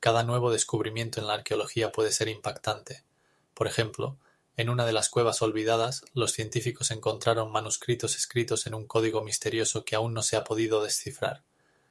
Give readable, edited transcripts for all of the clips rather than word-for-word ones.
Cada nuevo descubrimiento en la arqueología puede ser impactante. Por ejemplo, en una de las cuevas olvidadas, los científicos encontraron manuscritos escritos en un código misterioso que aún no se ha podido descifrar.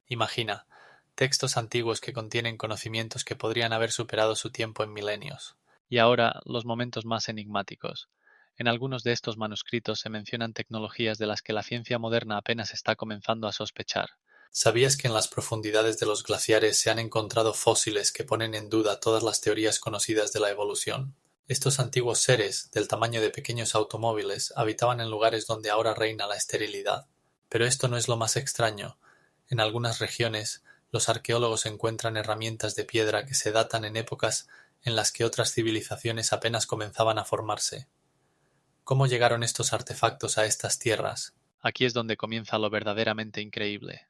Imagina, textos antiguos que contienen conocimientos que podrían haber superado su tiempo en milenios. Y ahora, los momentos más enigmáticos. En algunos de estos manuscritos se mencionan tecnologías de las que la ciencia moderna apenas está comenzando a sospechar. ¿Sabías que en las profundidades de los glaciares se han encontrado fósiles que ponen en duda todas las teorías conocidas de la evolución? Estos antiguos seres, del tamaño de pequeños automóviles, habitaban en lugares donde ahora reina la esterilidad. Pero esto no es lo más extraño. En algunas regiones, los arqueólogos encuentran herramientas de piedra que se datan en épocas en las que otras civilizaciones apenas comenzaban a formarse. ¿Cómo llegaron estos artefactos a estas tierras? Aquí es donde comienza lo verdaderamente increíble.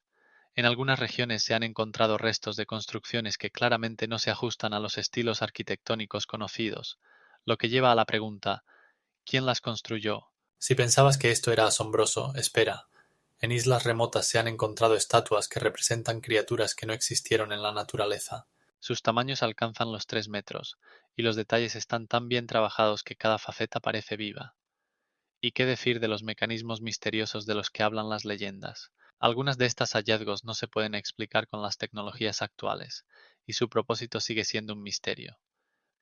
En algunas regiones se han encontrado restos de construcciones que claramente no se ajustan a los estilos arquitectónicos conocidos, lo que lleva a la pregunta, ¿quién las construyó? Si pensabas que esto era asombroso, espera. En islas remotas se han encontrado estatuas que representan criaturas que no existieron en la naturaleza. Sus tamaños alcanzan los 3 metros, y los detalles están tan bien trabajados que cada faceta parece viva. ¿Y qué decir de los mecanismos misteriosos de los que hablan las leyendas? Algunas de estas hallazgos no se pueden explicar con las tecnologías actuales, y su propósito sigue siendo un misterio.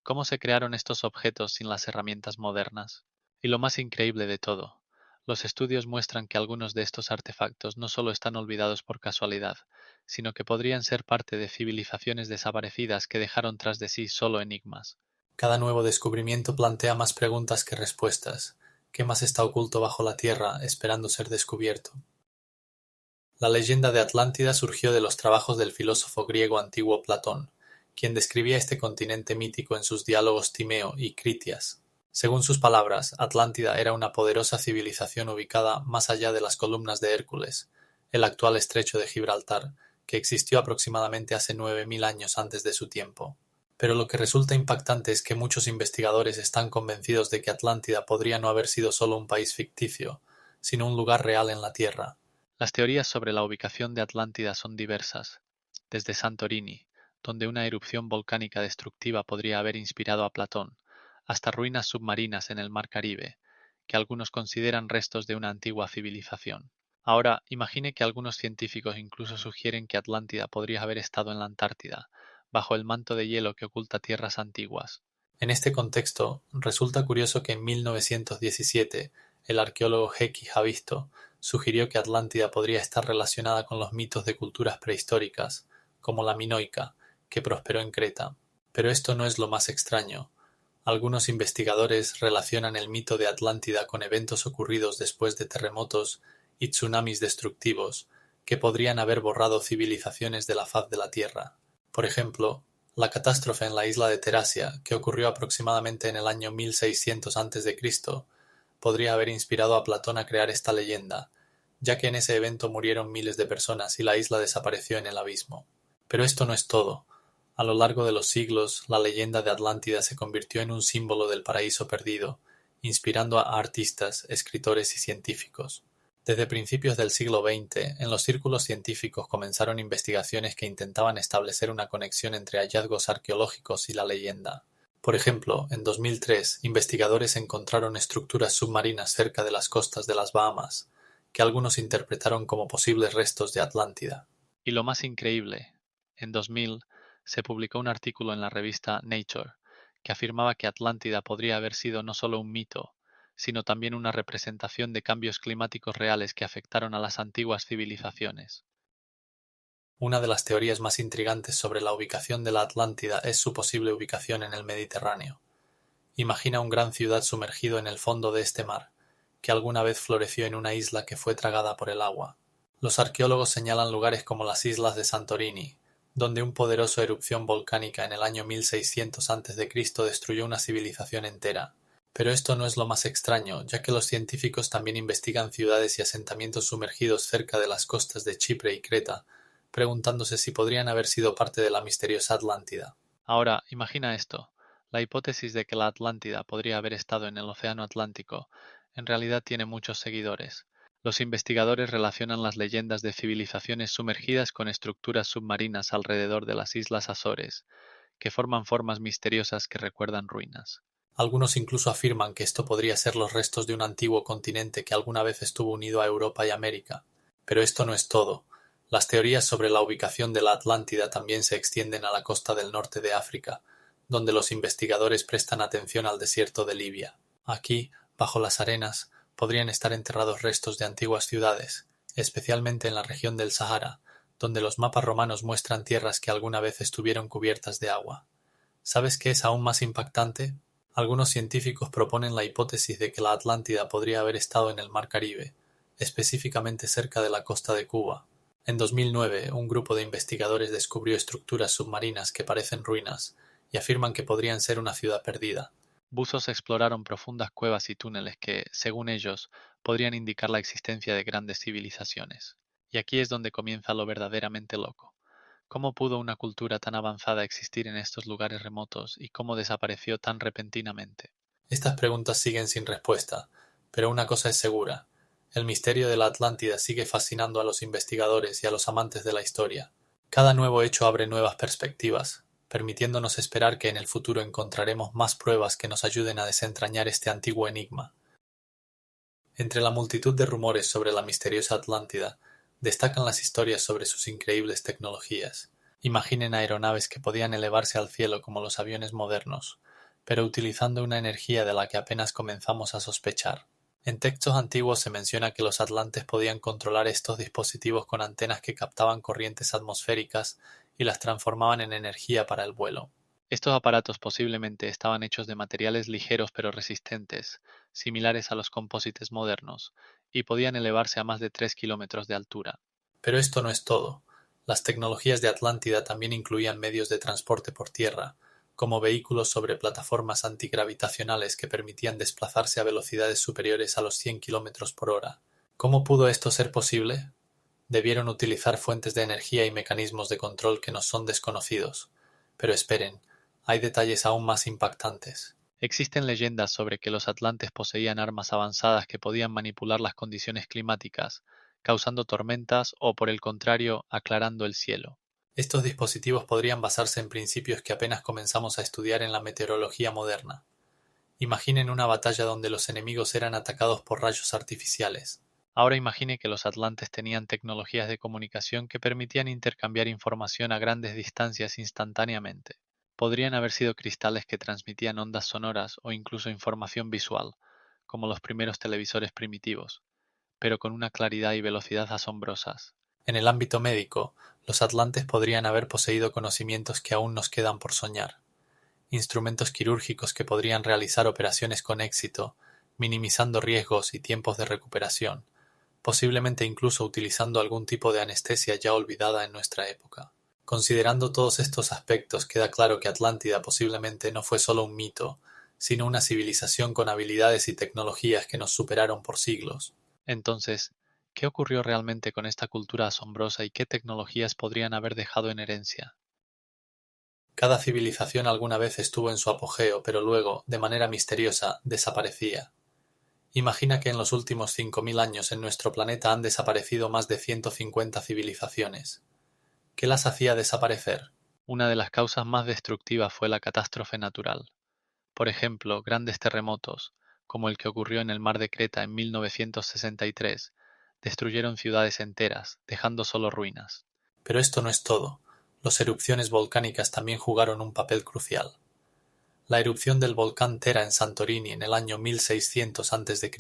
¿Cómo se crearon estos objetos sin las herramientas modernas? Y lo más increíble de todo, los estudios muestran que algunos de estos artefactos no solo están olvidados por casualidad, sino que podrían ser parte de civilizaciones desaparecidas que dejaron tras de sí solo enigmas. Cada nuevo descubrimiento plantea más preguntas que respuestas. ¿Qué más está oculto bajo la tierra, esperando ser descubierto? La leyenda de Atlántida surgió de los trabajos del filósofo griego antiguo Platón, quien describía este continente mítico en sus diálogos Timeo y Critias. Según sus palabras, Atlántida era una poderosa civilización ubicada más allá de las columnas de Hércules, el actual estrecho de Gibraltar, que existió aproximadamente hace 9000 años antes de su tiempo. Pero lo que resulta impactante es que muchos investigadores están convencidos de que Atlántida podría no haber sido solo un país ficticio, sino un lugar real en la Tierra. Las teorías sobre la ubicación de Atlántida son diversas, desde Santorini, donde una erupción volcánica destructiva podría haber inspirado a Platón, hasta ruinas submarinas en el Mar Caribe, que algunos consideran restos de una antigua civilización. Ahora, imagine que algunos científicos incluso sugieren que Atlántida podría haber estado en la Antártida, bajo el manto de hielo que oculta tierras antiguas. En este contexto, resulta curioso que en 1917 el arqueólogo Heikki Haavisto sugirió que Atlántida podría estar relacionada con los mitos de culturas prehistóricas, como la minoica, que prosperó en Creta. Pero esto no es lo más extraño. Algunos investigadores relacionan el mito de Atlántida con eventos ocurridos después de terremotos y tsunamis destructivos que podrían haber borrado civilizaciones de la faz de la Tierra. Por ejemplo, la catástrofe en la isla de Terasia, que ocurrió aproximadamente en el año 1600 a.C., podría haber inspirado a Platón a crear esta leyenda, ya que en ese evento murieron miles de personas y la isla desapareció en el abismo. Pero esto no es todo. A lo largo de los siglos, la leyenda de Atlántida se convirtió en un símbolo del paraíso perdido, inspirando a artistas, escritores y científicos. Desde principios del siglo XX, en los círculos científicos comenzaron investigaciones que intentaban establecer una conexión entre hallazgos arqueológicos y la leyenda. Por ejemplo, en 2003, investigadores encontraron estructuras submarinas cerca de las costas de las Bahamas, que algunos interpretaron como posibles restos de Atlántida. Y lo más increíble, en 2000 se publicó un artículo en la revista Nature que afirmaba que Atlántida podría haber sido no solo un mito, sino también una representación de cambios climáticos reales que afectaron a las antiguas civilizaciones. Una de las teorías más intrigantes sobre la ubicación de la Atlántida es su posible ubicación en el Mediterráneo. Imagina una gran ciudad sumergido en el fondo de este mar, que alguna vez floreció en una isla que fue tragada por el agua. Los arqueólogos señalan lugares como las islas de Santorini, donde una poderosa erupción volcánica en el año 1600 a.C. destruyó una civilización entera. Pero esto no es lo más extraño, ya que los científicos también investigan ciudades y asentamientos sumergidos cerca de las costas de Chipre y Creta, preguntándose si podrían haber sido parte de la misteriosa Atlántida. Ahora, imagina esto. La hipótesis de que la Atlántida podría haber estado en el Océano Atlántico en realidad tiene muchos seguidores. Los investigadores relacionan las leyendas de civilizaciones sumergidas con estructuras submarinas alrededor de las islas Azores, que forman formas misteriosas que recuerdan ruinas. Algunos incluso afirman que esto podría ser los restos de un antiguo continente que alguna vez estuvo unido a Europa y América. Pero esto no es todo. Las teorías sobre la ubicación de la Atlántida también se extienden a la costa del norte de África, donde los investigadores prestan atención al desierto de Libia. Aquí, bajo las arenas, podrían estar enterrados restos de antiguas ciudades, especialmente en la región del Sahara, donde los mapas romanos muestran tierras que alguna vez estuvieron cubiertas de agua. ¿Sabes qué es aún más impactante? Algunos científicos proponen la hipótesis de que la Atlántida podría haber estado en el Mar Caribe, específicamente cerca de la costa de Cuba. En 2009, un grupo de investigadores descubrió estructuras submarinas que parecen ruinas y afirman que podrían ser una ciudad perdida. Buzos exploraron profundas cuevas y túneles que, según ellos, podrían indicar la existencia de grandes civilizaciones. Y aquí es donde comienza lo verdaderamente loco. ¿Cómo pudo una cultura tan avanzada existir en estos lugares remotos y cómo desapareció tan repentinamente? Estas preguntas siguen sin respuesta, pero una cosa es segura: el misterio de la Atlántida sigue fascinando a los investigadores y a los amantes de la historia. Cada nuevo hecho abre nuevas perspectivas, permitiéndonos esperar que en el futuro encontraremos más pruebas que nos ayuden a desentrañar este antiguo enigma. Entre la multitud de rumores sobre la misteriosa Atlántida, destacan las historias sobre sus increíbles tecnologías. Imaginen aeronaves que podían elevarse al cielo como los aviones modernos, pero utilizando una energía de la que apenas comenzamos a sospechar. En textos antiguos se menciona que los atlantes podían controlar estos dispositivos con antenas que captaban corrientes atmosféricas y las transformaban en energía para el vuelo. Estos aparatos posiblemente estaban hechos de materiales ligeros pero resistentes, similares a los composites modernos, y podían elevarse a más de 3 kilómetros de altura. Pero esto no es todo. Las tecnologías de Atlántida también incluían medios de transporte por tierra, como vehículos sobre plataformas antigravitacionales que permitían desplazarse a velocidades superiores a los 100 kilómetros por hora. ¿Cómo pudo esto ser posible? Debieron utilizar fuentes de energía y mecanismos de control que nos son desconocidos. Pero esperen, hay detalles aún más impactantes. Existen leyendas sobre que los atlantes poseían armas avanzadas que podían manipular las condiciones climáticas, causando tormentas o, por el contrario, aclarando el cielo. Estos dispositivos podrían basarse en principios que apenas comenzamos a estudiar en la meteorología moderna. Imaginen una batalla donde los enemigos eran atacados por rayos artificiales. Ahora imagine que los atlantes tenían tecnologías de comunicación que permitían intercambiar información a grandes distancias instantáneamente. Podrían haber sido cristales que transmitían ondas sonoras o incluso información visual, como los primeros televisores primitivos, pero con una claridad y velocidad asombrosas. En el ámbito médico, los atlantes podrían haber poseído conocimientos que aún nos quedan por soñar. Instrumentos quirúrgicos que podrían realizar operaciones con éxito, minimizando riesgos y tiempos de recuperación, posiblemente incluso utilizando algún tipo de anestesia ya olvidada en nuestra época. Considerando todos estos aspectos, queda claro que Atlántida posiblemente no fue solo un mito, sino una civilización con habilidades y tecnologías que nos superaron por siglos. Entonces, ¿qué ocurrió realmente con esta cultura asombrosa y qué tecnologías podrían haber dejado en herencia? Cada civilización alguna vez estuvo en su apogeo, pero luego, de manera misteriosa, desaparecía. Imagina que en los últimos 5000 años en nuestro planeta han desaparecido más de 150 civilizaciones. ¿Qué las hacía desaparecer? Una de las causas más destructivas fue la catástrofe natural. Por ejemplo, grandes terremotos, como el que ocurrió en el mar de Creta en 1963, destruyeron ciudades enteras, dejando solo ruinas. Pero esto no es todo. Las erupciones volcánicas también jugaron un papel crucial. La erupción del volcán Tera en Santorini en el año 1600 a.C.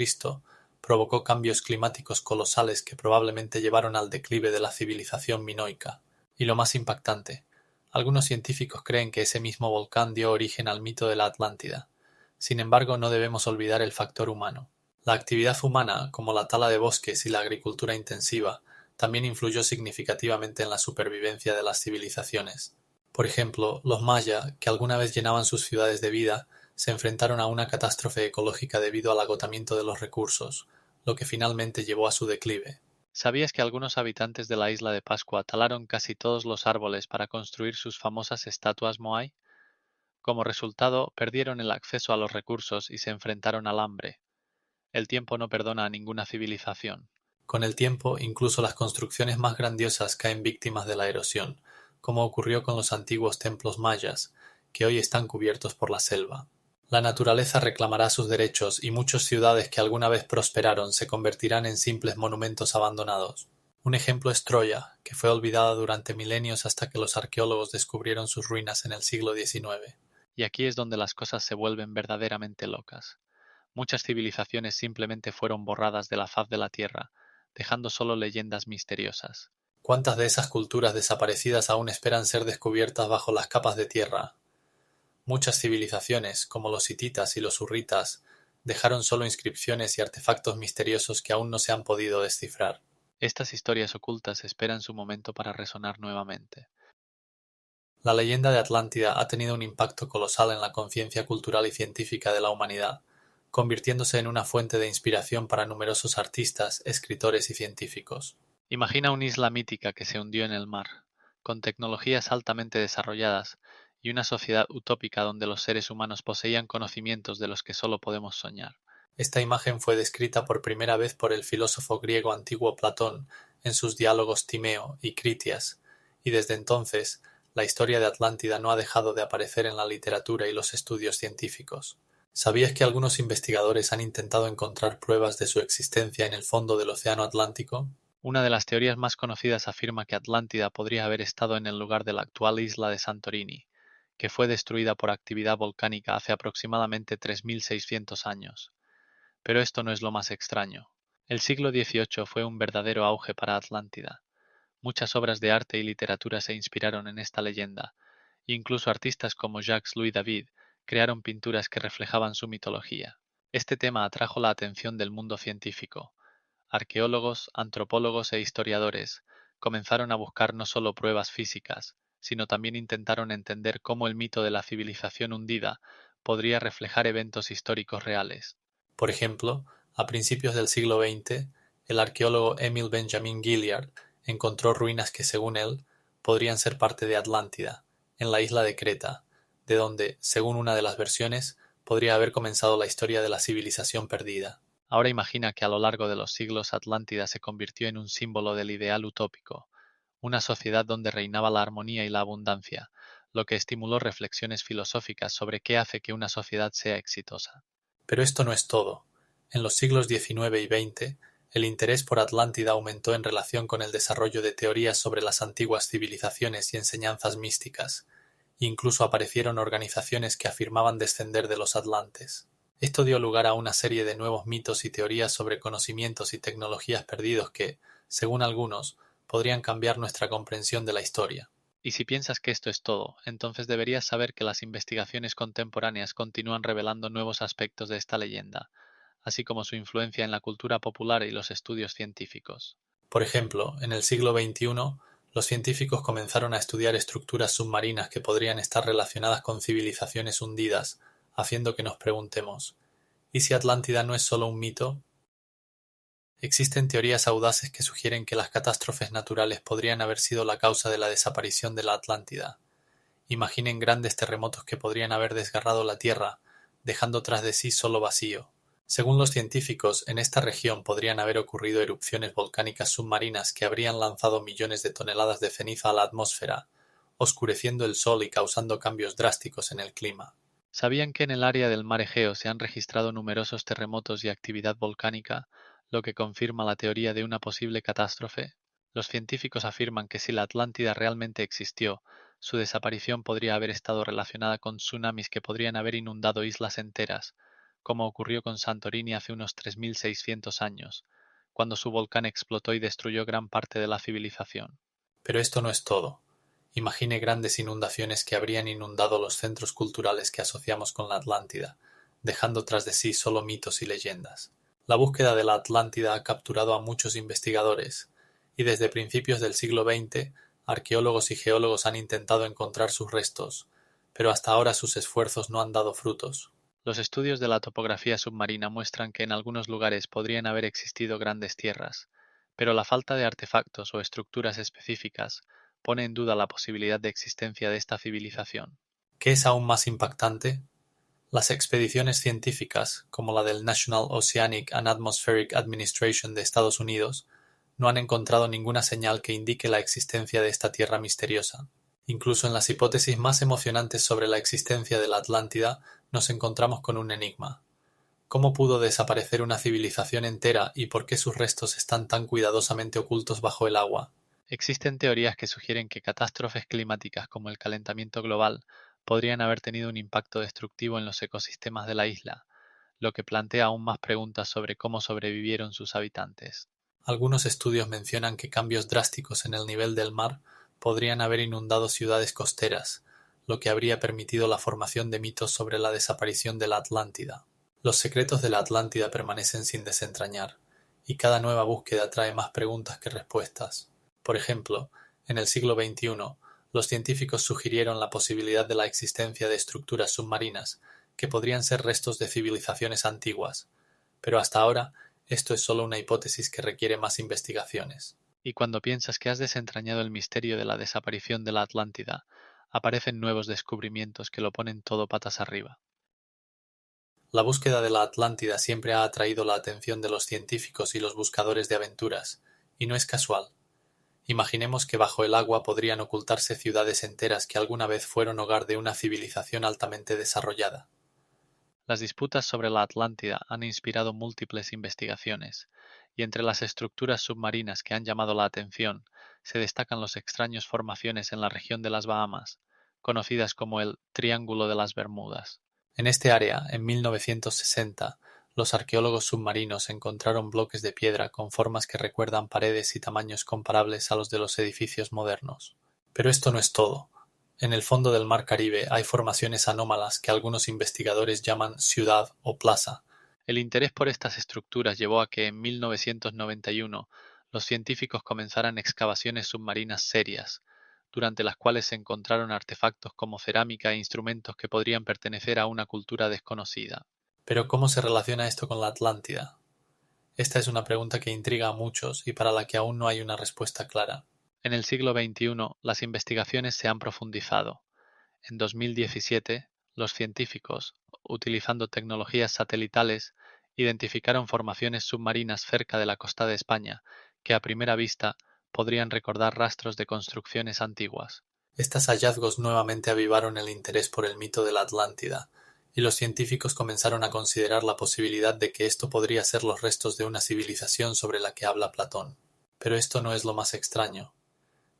provocó cambios climáticos colosales que probablemente llevaron al declive de la civilización minoica. Y lo más impactante, algunos científicos creen que ese mismo volcán dio origen al mito de la Atlántida. Sin embargo, no debemos olvidar el factor humano. La actividad humana, como la tala de bosques y la agricultura intensiva, también influyó significativamente en la supervivencia de las civilizaciones. Por ejemplo, los maya, que alguna vez llenaban sus ciudades de vida, se enfrentaron a una catástrofe ecológica debido al agotamiento de los recursos, lo que finalmente llevó a su declive. ¿Sabías que algunos habitantes de la isla de Pascua talaron casi todos los árboles para construir sus famosas estatuas Moai? Como resultado, perdieron el acceso a los recursos y se enfrentaron al hambre. El tiempo no perdona a ninguna civilización. Con el tiempo, incluso las construcciones más grandiosas caen víctimas de la erosión, como ocurrió con los antiguos templos mayas, que hoy están cubiertos por la selva. La naturaleza reclamará sus derechos y muchas ciudades que alguna vez prosperaron se convertirán en simples monumentos abandonados. Un ejemplo es Troya, que fue olvidada durante milenios hasta que los arqueólogos descubrieron sus ruinas en el siglo XIX. Y aquí es donde las cosas se vuelven verdaderamente locas. Muchas civilizaciones simplemente fueron borradas de la faz de la Tierra, dejando solo leyendas misteriosas. ¿Cuántas de esas culturas desaparecidas aún esperan ser descubiertas bajo las capas de tierra? Muchas civilizaciones, como los hititas y los hurritas, dejaron solo inscripciones y artefactos misteriosos que aún no se han podido descifrar. Estas historias ocultas esperan su momento para resonar nuevamente. La leyenda de Atlántida ha tenido un impacto colosal en la conciencia cultural y científica de la humanidad, convirtiéndose en una fuente de inspiración para numerosos artistas, escritores y científicos. Imagina una isla mítica que se hundió en el mar, con tecnologías altamente desarrolladas y una sociedad utópica donde los seres humanos poseían conocimientos de los que solo podemos soñar. Esta imagen fue descrita por primera vez por el filósofo griego antiguo Platón en sus diálogos Timeo y Critias, y desde entonces la historia de Atlántida no ha dejado de aparecer en la literatura y los estudios científicos. ¿Sabías que algunos investigadores han intentado encontrar pruebas de su existencia en el fondo del océano Atlántico? Una de las teorías más conocidas afirma que Atlántida podría haber estado en el lugar de la actual isla de Santorini, que fue destruida por actividad volcánica hace aproximadamente 3600 años. Pero esto no es lo más extraño. El siglo XVIII fue un verdadero auge para Atlántida. Muchas obras de arte y literatura se inspiraron en esta leyenda, e incluso artistas como Jacques-Louis David crearon pinturas que reflejaban su mitología. Este tema atrajo la atención del mundo científico. Arqueólogos, antropólogos e historiadores comenzaron a buscar no solo pruebas físicas, sino también intentaron entender cómo el mito de la civilización hundida podría reflejar eventos históricos reales. Por ejemplo, a principios del siglo XX, el arqueólogo Emil Benjamin Gilliard encontró ruinas que, según él, podrían ser parte de Atlántida, en la isla de Creta, de donde, según una de las versiones, podría haber comenzado la historia de la civilización perdida. Ahora imagina que a lo largo de los siglos Atlántida se convirtió en un símbolo del ideal utópico, una sociedad donde reinaba la armonía y la abundancia, lo que estimuló reflexiones filosóficas sobre qué hace que una sociedad sea exitosa. Pero esto no es todo. En los siglos XIX y XX, el interés por Atlántida aumentó en relación con el desarrollo de teorías sobre las antiguas civilizaciones y enseñanzas místicas. Incluso aparecieron organizaciones que afirmaban descender de los atlantes. Esto dio lugar a una serie de nuevos mitos y teorías sobre conocimientos y tecnologías perdidos que, según algunos, podrían cambiar nuestra comprensión de la historia. Y si piensas que esto es todo, entonces deberías saber que las investigaciones contemporáneas continúan revelando nuevos aspectos de esta leyenda, así como su influencia en la cultura popular y los estudios científicos. Por ejemplo, en el siglo XXI, los científicos comenzaron a estudiar estructuras submarinas que podrían estar relacionadas con civilizaciones hundidas, haciendo que nos preguntemos, ¿y si Atlántida no es solo un mito? Existen teorías audaces que sugieren que las catástrofes naturales podrían haber sido la causa de la desaparición de la Atlántida. Imaginen grandes terremotos que podrían haber desgarrado la Tierra, dejando tras de sí solo vacío. Según los científicos, en esta región podrían haber ocurrido erupciones volcánicas submarinas que habrían lanzado millones de toneladas de ceniza a la atmósfera, oscureciendo el sol y causando cambios drásticos en el clima. ¿Sabían que en el área del mar Egeo se han registrado numerosos terremotos y actividad volcánica, lo que confirma la teoría de una posible catástrofe? Los científicos afirman que si la Atlántida realmente existió, su desaparición podría haber estado relacionada con tsunamis que podrían haber inundado islas enteras, como ocurrió con Santorini hace unos 3600 años, cuando su volcán explotó y destruyó gran parte de la civilización. Pero esto no es todo. Imagine grandes inundaciones que habrían inundado los centros culturales que asociamos con la Atlántida, dejando tras de sí solo mitos y leyendas. La búsqueda de la Atlántida ha capturado a muchos investigadores, y desde principios del siglo XX, arqueólogos y geólogos han intentado encontrar sus restos, pero hasta ahora sus esfuerzos no han dado frutos. Los estudios de la topografía submarina muestran que en algunos lugares podrían haber existido grandes tierras, pero la falta de artefactos o estructuras específicas pone en duda la posibilidad de existencia de esta civilización. ¿Qué es aún más impactante? Las expediciones científicas, como la del National Oceanic and Atmospheric Administration de Estados Unidos, no han encontrado ninguna señal que indique la existencia de esta tierra misteriosa. Incluso en las hipótesis más emocionantes sobre la existencia de la Atlántida, nos encontramos con un enigma. ¿Cómo pudo desaparecer una civilización entera y por qué sus restos están tan cuidadosamente ocultos bajo el agua? Existen teorías que sugieren que catástrofes climáticas como el calentamiento global podrían haber tenido un impacto destructivo en los ecosistemas de la isla, lo que plantea aún más preguntas sobre cómo sobrevivieron sus habitantes. Algunos estudios mencionan que cambios drásticos en el nivel del mar podrían haber inundado ciudades costeras, lo que habría permitido la formación de mitos sobre la desaparición de la Atlántida. Los secretos de la Atlántida permanecen sin desentrañar, y cada nueva búsqueda trae más preguntas que respuestas. Por ejemplo, en el siglo XXI, los científicos sugirieron la posibilidad de la existencia de estructuras submarinas que podrían ser restos de civilizaciones antiguas, pero hasta ahora esto es solo una hipótesis que requiere más investigaciones. Y cuando piensas que has desentrañado el misterio de la desaparición de la Atlántida, aparecen nuevos descubrimientos que lo ponen todo patas arriba. La búsqueda de la Atlántida siempre ha atraído la atención de los científicos y los buscadores de aventuras, y no es casual. Imaginemos que bajo el agua podrían ocultarse ciudades enteras que alguna vez fueron hogar de una civilización altamente desarrollada. Las disputas sobre la Atlántida han inspirado múltiples investigaciones, y entre las estructuras submarinas que han llamado la atención se destacan las extrañas formaciones en la región de las Bahamas, conocidas como el Triángulo de las Bermudas. En este área, en 1960, los arqueólogos submarinos encontraron bloques de piedra con formas que recuerdan paredes y tamaños comparables a los de los edificios modernos. Pero esto no es todo. En el fondo del Mar Caribe hay formaciones anómalas que algunos investigadores llaman ciudad o plaza. El interés por estas estructuras llevó a que en 1991 los científicos comenzaran excavaciones submarinas serias, durante las cuales se encontraron artefactos como cerámica e instrumentos que podrían pertenecer a una cultura desconocida. Pero ¿cómo se relaciona esto con la Atlántida? Esta es una pregunta que intriga a muchos y para la que aún no hay una respuesta clara. En el siglo XXI, las investigaciones se han profundizado. En 2017, los científicos, utilizando tecnologías satelitales, identificaron formaciones submarinas cerca de la costa de España que a primera vista podrían recordar rastros de construcciones antiguas. Estos hallazgos nuevamente avivaron el interés por el mito de la Atlántida, y los científicos comenzaron a considerar la posibilidad de que esto podría ser los restos de una civilización sobre la que habla Platón. Pero esto no es lo más extraño.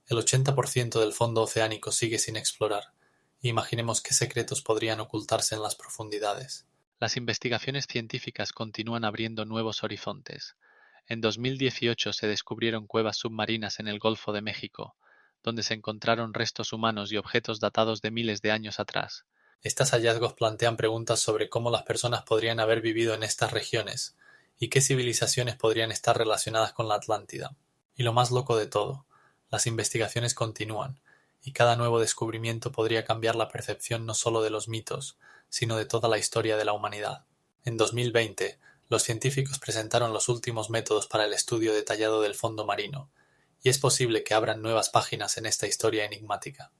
El 80% del fondo oceánico sigue sin explorar, e imaginemos qué secretos podrían ocultarse en las profundidades. Las investigaciones científicas continúan abriendo nuevos horizontes. En 2018 se descubrieron cuevas submarinas en el Golfo de México, donde se encontraron restos humanos y objetos datados de miles de años atrás. Estos hallazgos plantean preguntas sobre cómo las personas podrían haber vivido en estas regiones, y qué civilizaciones podrían estar relacionadas con la Atlántida. Y lo más loco de todo, las investigaciones continúan, y cada nuevo descubrimiento podría cambiar la percepción no solo de los mitos, sino de toda la historia de la humanidad. En 2020, los científicos presentaron los últimos métodos para el estudio detallado del fondo marino, y es posible que abran nuevas páginas en esta historia enigmática.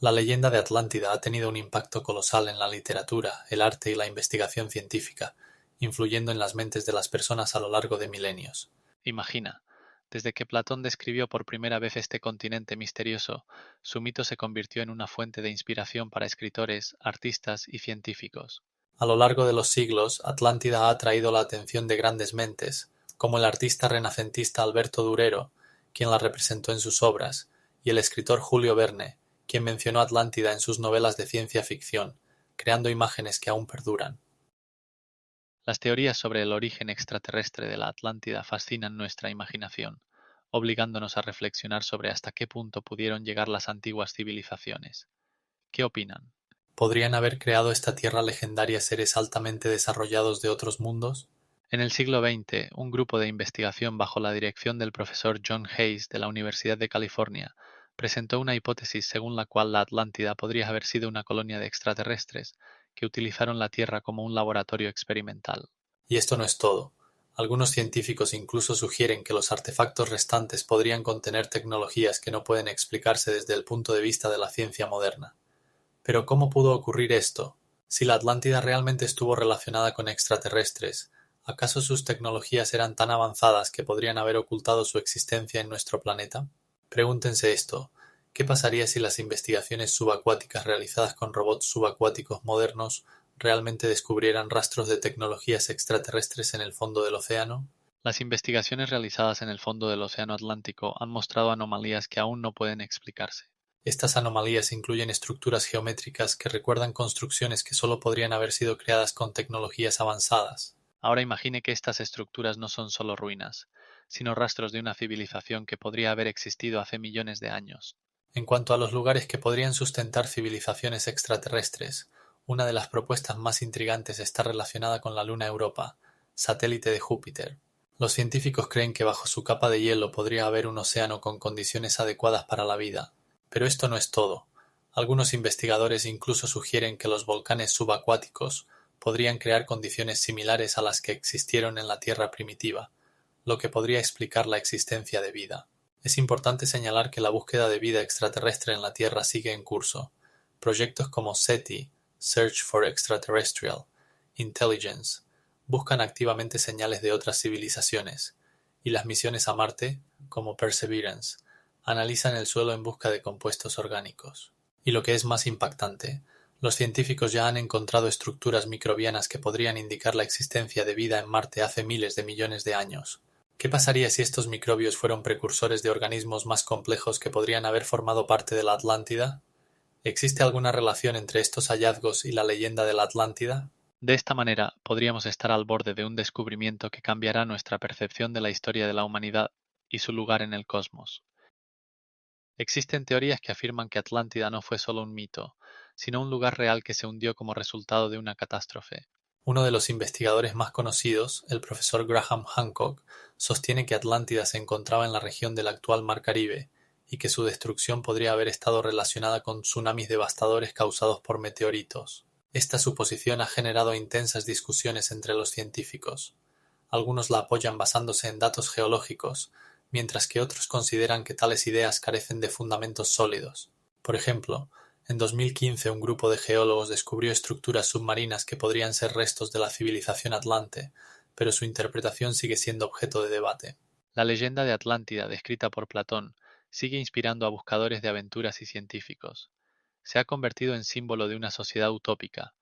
La leyenda de Atlántida ha tenido un impacto colosal en la literatura, el arte y la investigación científica, influyendo en las mentes de las personas a lo largo de milenios. Imagina, desde que Platón describió por primera vez este continente misterioso, su mito se convirtió en una fuente de inspiración para escritores, artistas y científicos. A lo largo de los siglos, Atlántida ha atraído la atención de grandes mentes, como el artista renacentista Alberto Durero, quien la representó en sus obras, y el escritor Julio Verne, quien mencionó Atlántida en sus novelas de ciencia ficción, creando imágenes que aún perduran. Las teorías sobre el origen extraterrestre de la Atlántida fascinan nuestra imaginación, obligándonos a reflexionar sobre hasta qué punto pudieron llegar las antiguas civilizaciones. ¿Qué opinan? ¿Podrían haber creado esta tierra legendaria seres altamente desarrollados de otros mundos? En el siglo XX, un grupo de investigación bajo la dirección del profesor John Hayes de la Universidad de California presentó una hipótesis según la cual la Atlántida podría haber sido una colonia de extraterrestres que utilizaron la Tierra como un laboratorio experimental. Y esto no es todo. Algunos científicos incluso sugieren que los artefactos restantes podrían contener tecnologías que no pueden explicarse desde el punto de vista de la ciencia moderna. Pero ¿cómo pudo ocurrir esto? Si la Atlántida realmente estuvo relacionada con extraterrestres, ¿Acaso sus tecnologías eran tan avanzadas que podrían haber ocultado su existencia en nuestro planeta? Pregúntense esto: ¿qué pasaría si las investigaciones subacuáticas realizadas con robots subacuáticos modernos realmente descubrieran rastros de tecnologías extraterrestres en el fondo del océano? Las investigaciones realizadas en el fondo del Océano Atlántico han mostrado anomalías que aún no pueden explicarse. Estas anomalías incluyen estructuras geométricas que recuerdan construcciones que solo podrían haber sido creadas con tecnologías avanzadas. Ahora imagine que estas estructuras no son solo ruinas, sino rastros de una civilización que podría haber existido hace millones de años. En cuanto a los lugares que podrían sustentar civilizaciones extraterrestres, una de las propuestas más intrigantes está relacionada con la luna Europa, satélite de Júpiter. Los científicos creen que bajo su capa de hielo podría haber un océano con condiciones adecuadas para la vida. Pero esto no es todo. Algunos investigadores incluso sugieren que los volcanes subacuáticos podrían crear condiciones similares a las que existieron en la Tierra primitiva, lo que podría explicar la existencia de vida. Es importante señalar que la búsqueda de vida extraterrestre en la Tierra sigue en curso. Proyectos como SETI, Search for Extraterrestrial Intelligence, buscan activamente señales de otras civilizaciones, y las misiones a Marte, como Perseverance, analizan el suelo en busca de compuestos orgánicos. Y lo que es más impactante, los científicos ya han encontrado estructuras microbianas que podrían indicar la existencia de vida en Marte hace miles de millones de años. ¿Qué pasaría si estos microbios fueron precursores de organismos más complejos que podrían haber formado parte de la Atlántida? ¿Existe alguna relación entre estos hallazgos y la leyenda de la Atlántida? De esta manera, podríamos estar al borde de un descubrimiento que cambiará nuestra percepción de la historia de la humanidad y su lugar en el cosmos. Existen teorías que afirman que Atlántida no fue solo un mito, sino un lugar real que se hundió como resultado de una catástrofe. Uno de los investigadores más conocidos, el profesor Graham Hancock, sostiene que Atlántida se encontraba en la región del actual Mar Caribe y que su destrucción podría haber estado relacionada con tsunamis devastadores causados por meteoritos. Esta suposición ha generado intensas discusiones entre los científicos. Algunos la apoyan basándose en datos geológicos, mientras que otros consideran que tales ideas carecen de fundamentos sólidos. Por ejemplo, en 2015 un grupo de geólogos descubrió estructuras submarinas que podrían ser restos de la civilización atlante, pero su interpretación sigue siendo objeto de debate. La leyenda de Atlántida, descrita por Platón, sigue inspirando a buscadores de aventuras y científicos. Se ha convertido en símbolo de una sociedad utópica,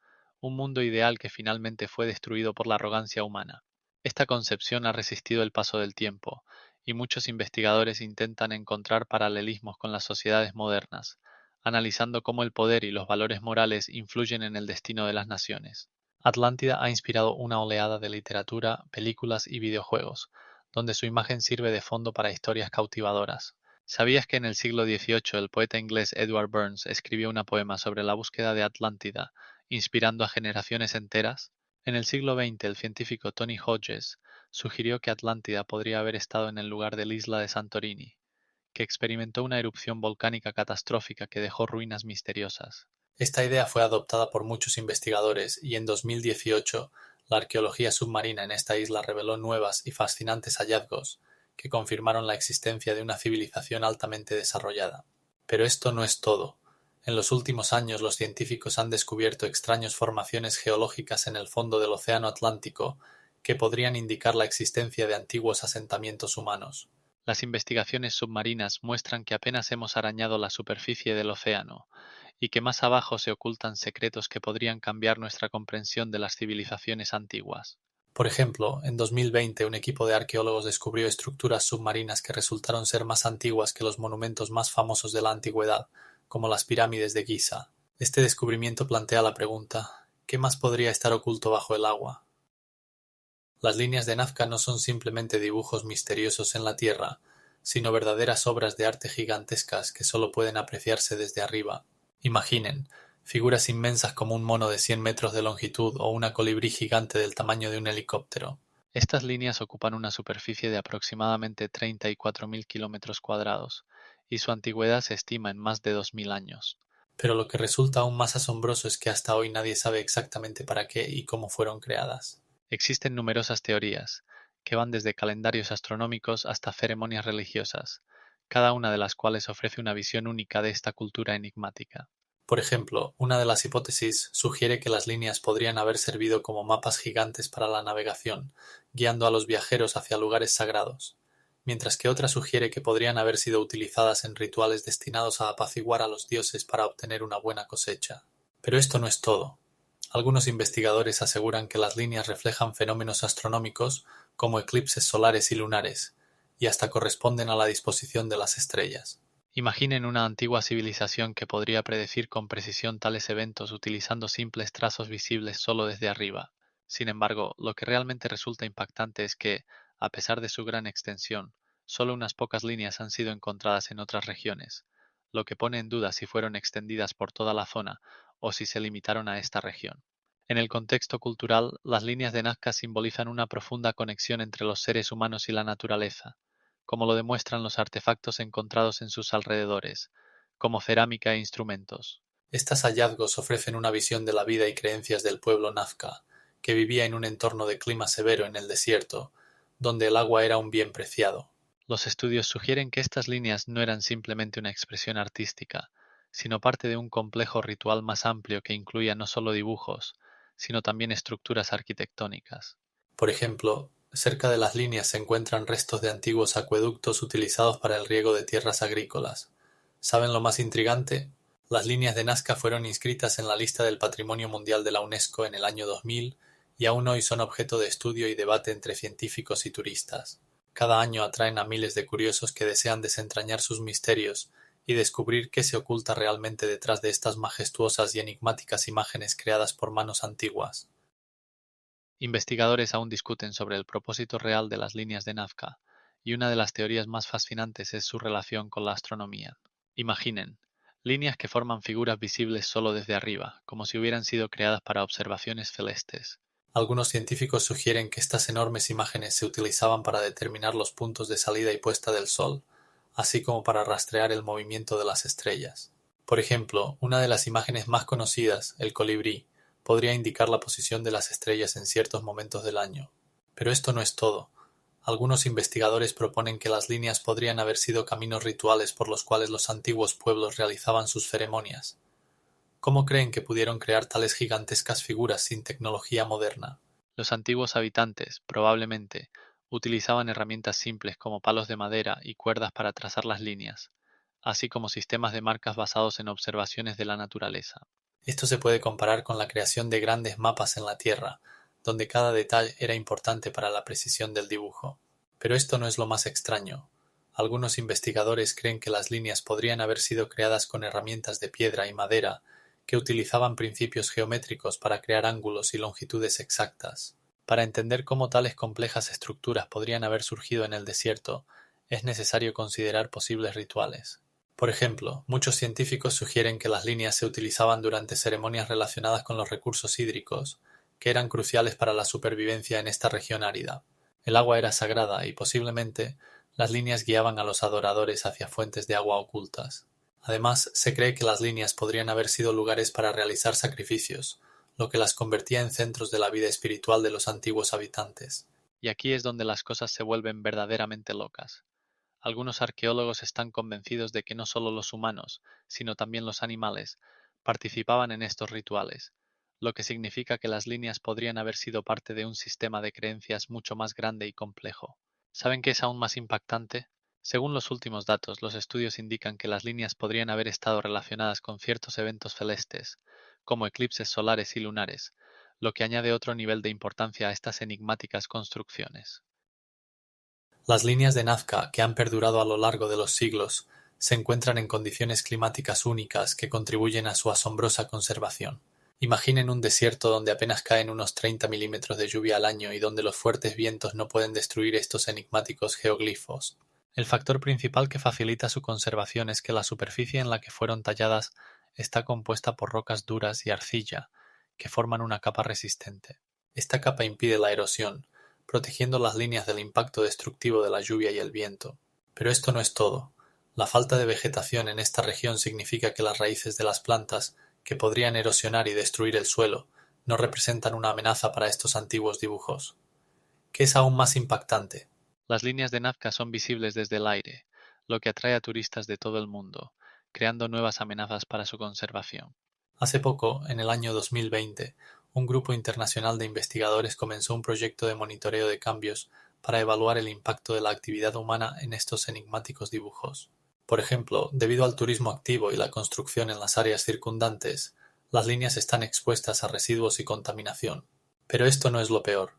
un mundo ideal que finalmente fue destruido por la arrogancia humana. Esta concepción ha resistido el paso del tiempo, y muchos investigadores intentan encontrar paralelismos con las sociedades modernas, analizando cómo el poder y los valores morales influyen en el destino de las naciones. Atlántida ha inspirado una oleada de literatura, películas y videojuegos, donde su imagen sirve de fondo para historias cautivadoras. ¿Sabías que en el siglo XVIII el poeta inglés Edward Burns escribió una poema sobre la búsqueda de Atlántida, inspirando a generaciones enteras? En el siglo XX el científico Tony Hodges sugirió que Atlántida podría haber estado en el lugar de la isla de Santorini, que experimentó una erupción volcánica catastrófica que dejó ruinas misteriosas. Esta idea fue adoptada por muchos investigadores y en 2018 la arqueología submarina en esta isla reveló nuevas y fascinantes hallazgos que confirmaron la existencia de una civilización altamente desarrollada. Pero esto no es todo. En los últimos años los científicos han descubierto extrañas formaciones geológicas en el fondo del océano Atlántico que podrían indicar la existencia de antiguos asentamientos humanos. Las investigaciones submarinas muestran que apenas hemos arañado la superficie del océano, y que más abajo se ocultan secretos que podrían cambiar nuestra comprensión de las civilizaciones antiguas. Por ejemplo, en 2020 un equipo de arqueólogos descubrió estructuras submarinas que resultaron ser más antiguas que los monumentos más famosos de la antigüedad, como las pirámides de Giza. Este descubrimiento plantea la pregunta: ¿qué más podría estar oculto bajo el agua? Las líneas de Nazca no son simplemente dibujos misteriosos en la Tierra, sino verdaderas obras de arte gigantescas que solo pueden apreciarse desde arriba. Imaginen, figuras inmensas como un mono de 100 metros de longitud o una colibrí gigante del tamaño de un helicóptero. Estas líneas ocupan una superficie de aproximadamente 34.000 kilómetros cuadrados, y su antigüedad se estima en más de 2.000 años. Pero lo que resulta aún más asombroso es que hasta hoy nadie sabe exactamente para qué y cómo fueron creadas. Existen numerosas teorías, que van desde calendarios astronómicos hasta ceremonias religiosas, cada una de las cuales ofrece una visión única de esta cultura enigmática. Por ejemplo, una de las hipótesis sugiere que las líneas podrían haber servido como mapas gigantes para la navegación, guiando a los viajeros hacia lugares sagrados, mientras que otra sugiere que podrían haber sido utilizadas en rituales destinados a apaciguar a los dioses para obtener una buena cosecha. Pero esto no es todo. Algunos investigadores aseguran que las líneas reflejan fenómenos astronómicos como eclipses solares y lunares, y hasta corresponden a la disposición de las estrellas. Imaginen una antigua civilización que podría predecir con precisión tales eventos utilizando simples trazos visibles solo desde arriba. Sin embargo, lo que realmente resulta impactante es que, a pesar de su gran extensión, solo unas pocas líneas han sido encontradas en otras regiones, lo que pone en duda si fueron extendidas por toda la zona o si se limitaron a esta región. En el contexto cultural, las líneas de Nazca simbolizan una profunda conexión entre los seres humanos y la naturaleza, como lo demuestran los artefactos encontrados en sus alrededores, como cerámica e instrumentos. Estos hallazgos ofrecen una visión de la vida y creencias del pueblo Nazca, que vivía en un entorno de clima severo en el desierto, donde el agua era un bien preciado. Los estudios sugieren que estas líneas no eran simplemente una expresión artística, sino parte de un complejo ritual más amplio que incluía no solo dibujos, sino también estructuras arquitectónicas. Por ejemplo, cerca de las líneas se encuentran restos de antiguos acueductos utilizados para el riego de tierras agrícolas. ¿Saben lo más intrigante? Las líneas de Nazca fueron inscritas en la lista del Patrimonio Mundial de la UNESCO en el año 2000 y aún hoy son objeto de estudio y debate entre científicos y turistas. Cada año atraen a miles de curiosos que desean desentrañar sus misterios y descubrir qué se oculta realmente detrás de estas majestuosas y enigmáticas imágenes creadas por manos antiguas. Investigadores aún discuten sobre el propósito real de las líneas de Nazca, y una de las teorías más fascinantes es su relación con la astronomía. Imaginen, líneas que forman figuras visibles solo desde arriba, como si hubieran sido creadas para observaciones celestes. Algunos científicos sugieren que estas enormes imágenes se utilizaban para determinar los puntos de salida y puesta del Sol, así como para rastrear el movimiento de las estrellas. Por ejemplo, una de las imágenes más conocidas, el colibrí, podría indicar la posición de las estrellas en ciertos momentos del año. Pero esto no es todo. Algunos investigadores proponen que las líneas podrían haber sido caminos rituales por los cuales los antiguos pueblos realizaban sus ceremonias. ¿Cómo creen que pudieron crear tales gigantescas figuras sin tecnología moderna? Los antiguos habitantes, probablemente, utilizaban herramientas simples como palos de madera y cuerdas para trazar las líneas, así como sistemas de marcas basados en observaciones de la naturaleza. Esto se puede comparar con la creación de grandes mapas en la Tierra, donde cada detalle era importante para la precisión del dibujo. Pero esto no es lo más extraño. Algunos investigadores creen que las líneas podrían haber sido creadas con herramientas de piedra y madera que utilizaban principios geométricos para crear ángulos y longitudes exactas. Para entender cómo tales complejas estructuras podrían haber surgido en el desierto, es necesario considerar posibles rituales. Por ejemplo, muchos científicos sugieren que las líneas se utilizaban durante ceremonias relacionadas con los recursos hídricos, que eran cruciales para la supervivencia en esta región árida. El agua era sagrada y posiblemente las líneas guiaban a los adoradores hacia fuentes de agua ocultas. Además, se cree que las líneas podrían haber sido lugares para realizar sacrificios, lo que las convertía en centros de la vida espiritual de los antiguos habitantes. Y aquí es donde las cosas se vuelven verdaderamente locas. Algunos arqueólogos están convencidos de que no solo los humanos, sino también los animales, participaban en estos rituales, lo que significa que las líneas podrían haber sido parte de un sistema de creencias mucho más grande y complejo. ¿Saben qué es aún más impactante? Según los últimos datos, los estudios indican que las líneas podrían haber estado relacionadas con ciertos eventos celestes, como eclipses solares y lunares, lo que añade otro nivel de importancia a estas enigmáticas construcciones. Las líneas de Nazca, que han perdurado a lo largo de los siglos, se encuentran en condiciones climáticas únicas que contribuyen a su asombrosa conservación. Imaginen un desierto donde apenas caen unos 30 milímetros de lluvia al año y donde los fuertes vientos no pueden destruir estos enigmáticos geoglifos. El factor principal que facilita su conservación es que la superficie en la que fueron talladas está compuesta por rocas duras y arcilla, que forman una capa resistente. Esta capa impide la erosión, protegiendo las líneas del impacto destructivo de la lluvia y el viento. Pero esto no es todo. La falta de vegetación en esta región significa que las raíces de las plantas, que podrían erosionar y destruir el suelo, no representan una amenaza para estos antiguos dibujos. ¿Qué es aún más impactante? Las líneas de Nazca son visibles desde el aire, lo que atrae a turistas de todo el mundo. creando nuevas amenazas para su conservación. Hace poco, en el año 2020, un grupo internacional de investigadores comenzó un proyecto de monitoreo de cambios para evaluar el impacto de la actividad humana en estos enigmáticos dibujos. Por ejemplo, debido al turismo activo y la construcción en las áreas circundantes, las líneas están expuestas a residuos y contaminación. Pero esto no es lo peor.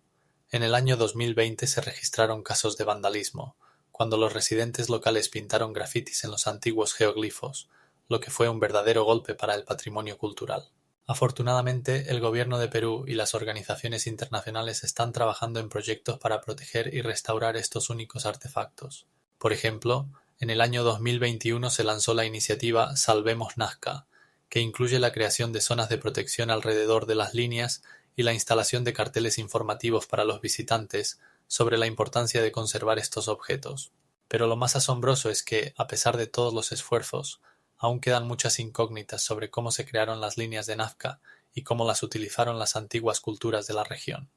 En el año 2020 se registraron casos de vandalismo, cuando los residentes locales pintaron grafitis en los antiguos geoglifos, lo que fue un verdadero golpe para el patrimonio cultural. Afortunadamente, el gobierno de Perú y las organizaciones internacionales están trabajando en proyectos para proteger y restaurar estos únicos artefactos. Por ejemplo, en el año 2021 se lanzó la iniciativa Salvemos Nazca, que incluye la creación de zonas de protección alrededor de las líneas y la instalación de carteles informativos para los visitantes sobre la importancia de conservar estos objetos. Pero lo más asombroso es que, a pesar de todos los esfuerzos, aún quedan muchas incógnitas sobre cómo se crearon las líneas de Nazca y cómo las utilizaron las antiguas culturas de la región.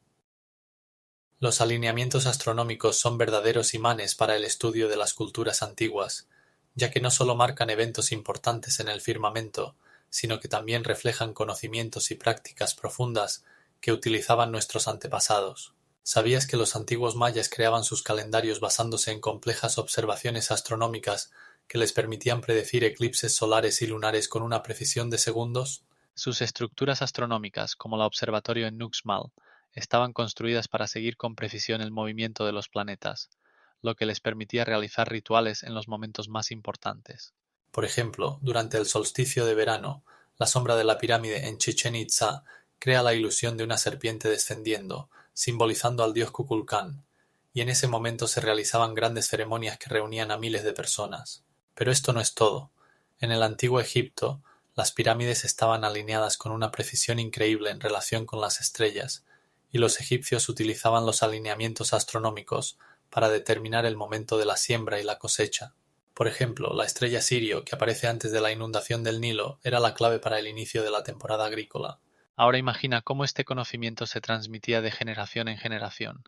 Los alineamientos astronómicos son verdaderos imanes para el estudio de las culturas antiguas, ya que no solo marcan eventos importantes en el firmamento, sino que también reflejan conocimientos y prácticas profundas que utilizaban nuestros antepasados. ¿Sabías que los antiguos mayas creaban sus calendarios basándose en complejas observaciones astronómicas que les permitían predecir eclipses solares y lunares con una precisión de segundos? Sus estructuras astronómicas, como el observatorio en Uxmal, estaban construidas para seguir con precisión el movimiento de los planetas, lo que les permitía realizar rituales en los momentos más importantes. Por ejemplo, durante el solsticio de verano, la sombra de la pirámide en Chichén Itzá crea la ilusión de una serpiente descendiendo, simbolizando al dios Kukulcán, y en ese momento se realizaban grandes ceremonias que reunían a miles de personas. Pero esto no es todo. En el antiguo Egipto, las pirámides estaban alineadas con una precisión increíble en relación con las estrellas, y los egipcios utilizaban los alineamientos astronómicos para determinar el momento de la siembra y la cosecha. Por ejemplo, la estrella Sirio, que aparece antes de la inundación del Nilo, era la clave para el inicio de la temporada agrícola. Ahora imagina cómo este conocimiento se transmitía de generación en generación,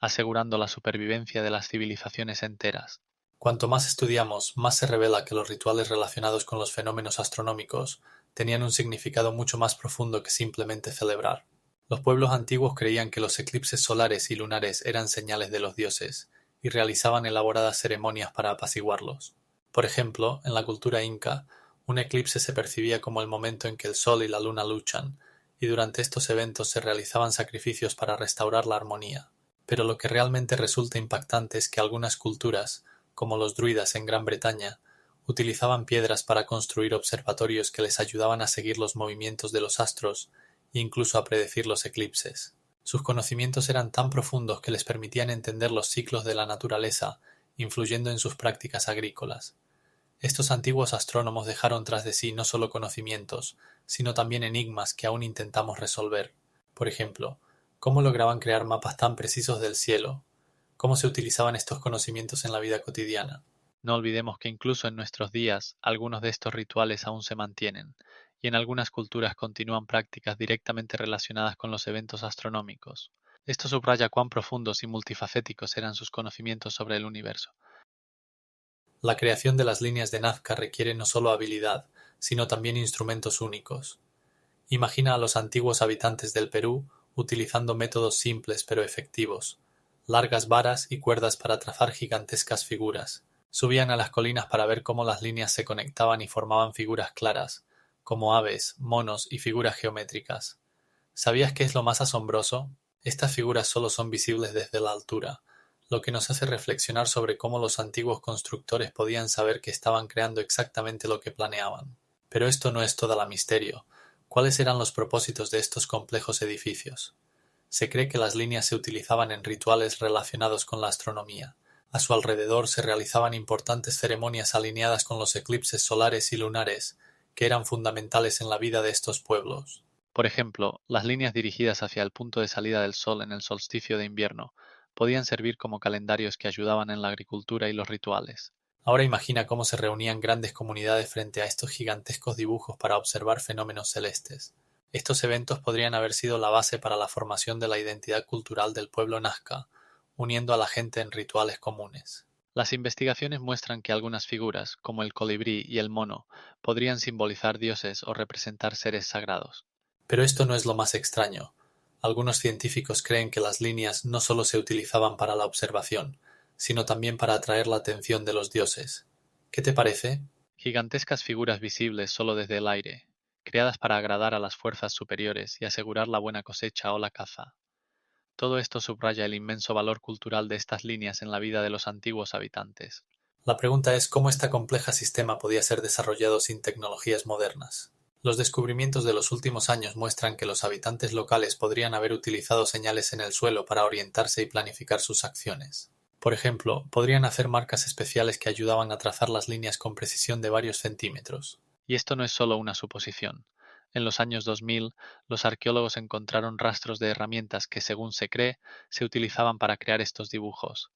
asegurando la supervivencia de las civilizaciones enteras. Cuanto más estudiamos, más se revela que los rituales relacionados con los fenómenos astronómicos tenían un significado mucho más profundo que simplemente celebrar. Los pueblos antiguos creían que los eclipses solares y lunares eran señales de los dioses, y realizaban elaboradas ceremonias para apaciguarlos. Por ejemplo, en la cultura inca, un eclipse se percibía como el momento en que el sol y la luna luchan, y durante estos eventos se realizaban sacrificios para restaurar la armonía. Pero lo que realmente resulta impactante es que algunas culturas, como los druidas en Gran Bretaña, utilizaban piedras para construir observatorios que les ayudaban a seguir los movimientos de los astros e incluso a predecir los eclipses. Sus conocimientos eran tan profundos que les permitían entender los ciclos de la naturaleza, influyendo en sus prácticas agrícolas. Estos antiguos astrónomos dejaron tras de sí no solo conocimientos, sino también enigmas que aún intentamos resolver. Por ejemplo, ¿cómo lograban crear mapas tan precisos del cielo? ¿Cómo se utilizaban estos conocimientos en la vida cotidiana? No olvidemos que incluso en nuestros días algunos de estos rituales aún se mantienen, y en algunas culturas continúan prácticas directamente relacionadas con los eventos astronómicos. Esto subraya cuán profundos y multifacéticos eran sus conocimientos sobre el universo. La creación de las líneas de Nazca requiere no solo habilidad, sino también instrumentos únicos. Imagina a los antiguos habitantes del Perú utilizando métodos simples pero efectivos, largas varas y cuerdas para trazar gigantescas figuras. Subían a las colinas para ver cómo las líneas se conectaban y formaban figuras claras, como aves, monos y figuras geométricas. ¿Sabías qué es lo más asombroso? Estas figuras solo son visibles desde la altura, lo que nos hace reflexionar sobre cómo los antiguos constructores podían saber que estaban creando exactamente lo que planeaban. Pero esto no es todo el misterio. ¿Cuáles eran los propósitos de estos complejos edificios? Se cree que las líneas se utilizaban en rituales relacionados con la astronomía. A su alrededor se realizaban importantes ceremonias alineadas con los eclipses solares y lunares, que eran fundamentales en la vida de estos pueblos. Por ejemplo, las líneas dirigidas hacia el punto de salida del sol en el solsticio de invierno podían servir como calendarios que ayudaban en la agricultura y los rituales. Ahora imagina cómo se reunían grandes comunidades frente a estos gigantescos dibujos para observar fenómenos celestes. Estos eventos podrían haber sido la base para la formación de la identidad cultural del pueblo nazca, uniendo a la gente en rituales comunes. Las investigaciones muestran que algunas figuras, como el colibrí y el mono, podrían simbolizar dioses o representar seres sagrados. Pero esto no es lo más extraño. Algunos científicos creen que las líneas no solo se utilizaban para la observación, sino también para atraer la atención de los dioses. ¿Qué te parece? Gigantescas figuras visibles solo desde el aire, creadas para agradar a las fuerzas superiores y asegurar la buena cosecha o la caza. Todo esto subraya el inmenso valor cultural de estas líneas en la vida de los antiguos habitantes. La pregunta es cómo este complejo sistema podía ser desarrollado sin tecnologías modernas. Los descubrimientos de los últimos años muestran que los habitantes locales podrían haber utilizado señales en el suelo para orientarse y planificar sus acciones. Por ejemplo, podrían hacer marcas especiales que ayudaban a trazar las líneas con precisión de varios centímetros. Y esto no es solo una suposición. En los años 2000, los arqueólogos encontraron rastros de herramientas que, según se cree, se utilizaban para crear estos dibujos.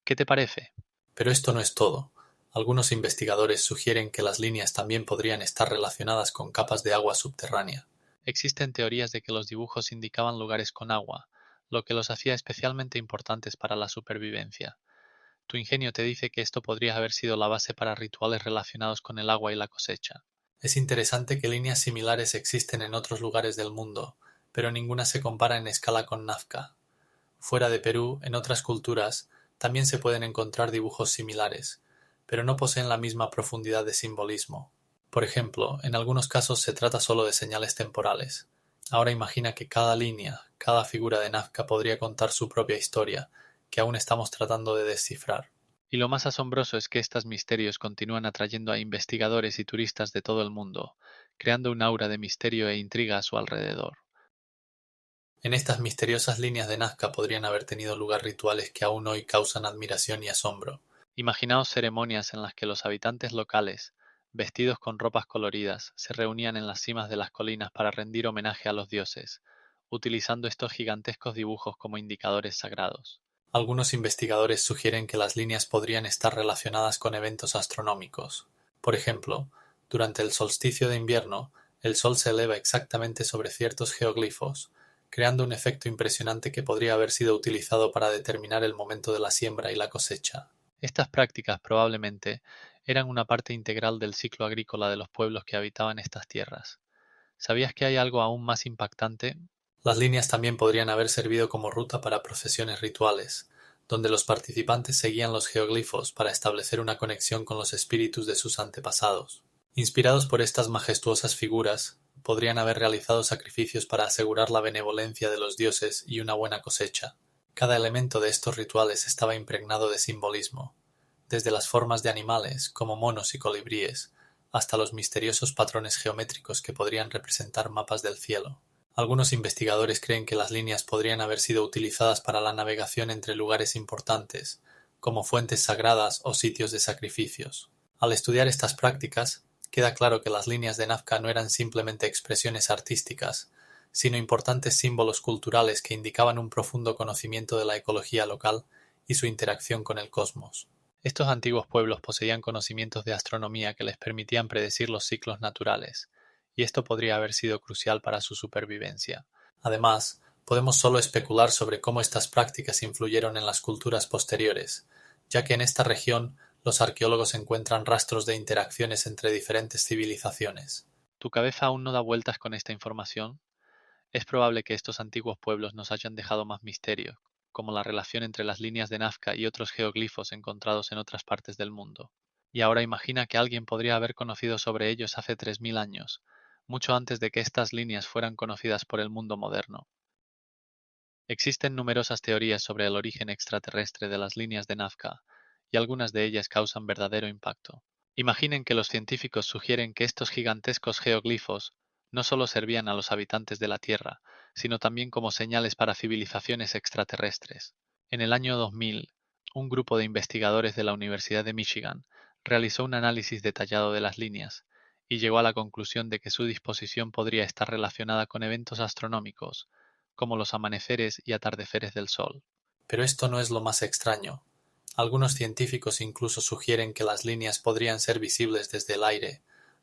¿Qué te parece? Pero esto no es todo. Algunos investigadores sugieren que las líneas también podrían estar relacionadas con capas de agua subterránea. Existen teorías de que los dibujos indicaban lugares con agua, lo que los hacía especialmente importantes para la supervivencia. Tu ingenio te dice que esto podría haber sido la base para rituales relacionados con el agua y la cosecha. Es interesante que líneas similares existen en otros lugares del mundo, pero ninguna se compara en escala con Nazca. Fuera de Perú, en otras culturas, también se pueden encontrar dibujos similares, pero no poseen la misma profundidad de simbolismo. Por ejemplo, en algunos casos se trata solo de señales temporales. Ahora imagina que cada línea, cada figura de Nazca podría contar su propia historia, que aún estamos tratando de descifrar. Y lo más asombroso es que estos misterios continúan atrayendo a investigadores y turistas de todo el mundo, creando un aura de misterio e intriga a su alrededor. En estas misteriosas líneas de Nazca podrían haber tenido lugar rituales que aún hoy causan admiración y asombro. Imaginaos ceremonias en las que los habitantes locales, vestidos con ropas coloridas, se reunían en las cimas de las colinas para rendir homenaje a los dioses, utilizando estos gigantescos dibujos como indicadores sagrados. Algunos investigadores sugieren que las líneas podrían estar relacionadas con eventos astronómicos. Por ejemplo, durante el solsticio de invierno, el Sol se eleva exactamente sobre ciertos geoglifos, creando un efecto impresionante que podría haber sido utilizado para determinar el momento de la siembra y la cosecha. Estas prácticas probablemente eran una parte integral del ciclo agrícola de los pueblos que habitaban estas tierras. ¿Sabías que hay algo aún más impactante? Las líneas también podrían haber servido como ruta para procesiones rituales, donde los participantes seguían los geoglifos para establecer una conexión con los espíritus de sus antepasados. Inspirados por estas majestuosas figuras, podrían haber realizado sacrificios para asegurar la benevolencia de los dioses y una buena cosecha. Cada elemento de estos rituales estaba impregnado de simbolismo, desde las formas de animales, como monos y colibríes, hasta los misteriosos patrones geométricos que podrían representar mapas del cielo. Algunos investigadores creen que las líneas podrían haber sido utilizadas para la navegación entre lugares importantes, como fuentes sagradas o sitios de sacrificios. Al estudiar estas prácticas, queda claro que las líneas de Nazca no eran simplemente expresiones artísticas, sino importantes símbolos culturales que indicaban un profundo conocimiento de la ecología local y su interacción con el cosmos. Estos antiguos pueblos poseían conocimientos de astronomía que les permitían predecir los ciclos naturales, y esto podría haber sido crucial para su supervivencia. Además, podemos solo especular sobre cómo estas prácticas influyeron en las culturas posteriores, ya que en esta región los arqueólogos encuentran rastros de interacciones entre diferentes civilizaciones. ¿Tu cabeza aún no da vueltas con esta información? Es probable que estos antiguos pueblos nos hayan dejado más misterios, como la relación entre las líneas de Nazca y otros geoglifos encontrados en otras partes del mundo. Y ahora imagina que alguien podría haber conocido sobre ellos hace 3000 años, mucho antes de que estas líneas fueran conocidas por el mundo moderno. Existen numerosas teorías sobre el origen extraterrestre de las líneas de Nazca, y algunas de ellas causan verdadero impacto. Imaginen que los científicos sugieren que estos gigantescos geoglifos no solo servían a los habitantes de la Tierra, sino también como señales para civilizaciones extraterrestres. En el año 2000, un grupo de investigadores de la Universidad de Michigan realizó un análisis detallado de las líneas y llegó a la conclusión de que su disposición podría estar relacionada con eventos astronómicos, como los amaneceres y atardeceres del Sol. Pero esto no es lo más extraño. Algunos científicos incluso sugieren que las líneas podrían ser visibles desde el aire,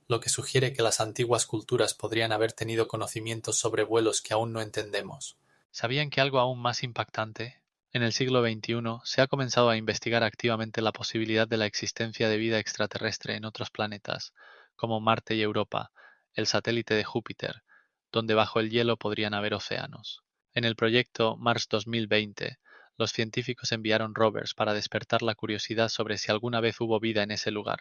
lo que sugiere que las antiguas culturas podrían haber tenido conocimientos sobre vuelos que aún no entendemos. ¿Sabían que algo aún más impactante? En el siglo XXI se ha comenzado a investigar activamente la posibilidad de la existencia de vida extraterrestre en otros planetas, como Marte y Europa, el satélite de Júpiter, donde bajo el hielo podrían haber océanos. En el proyecto Mars 2020, los científicos enviaron rovers para despertar la curiosidad sobre si alguna vez hubo vida en ese lugar,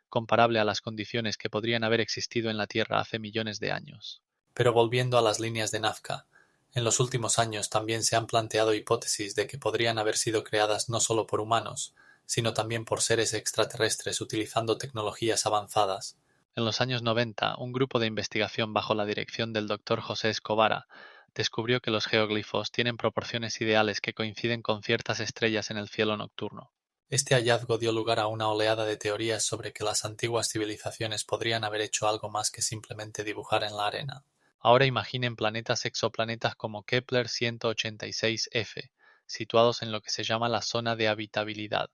comparable a las condiciones que podrían haber existido en la Tierra hace millones de años. Pero volviendo a las líneas de Nazca, en los últimos años también se han planteado hipótesis de que podrían haber sido creadas no solo por humanos, sino también por seres extraterrestres utilizando tecnologías avanzadas. En los años 90, un grupo de investigación bajo la dirección del Dr. José Escobara descubrió que los geoglifos tienen proporciones ideales que coinciden con ciertas estrellas en el cielo nocturno. Este hallazgo dio lugar a una oleada de teorías sobre que las antiguas civilizaciones podrían haber hecho algo más que simplemente dibujar en la arena. Ahora imaginen planetas exoplanetas como Kepler 186f, situados en lo que se llama la zona de habitabilidad,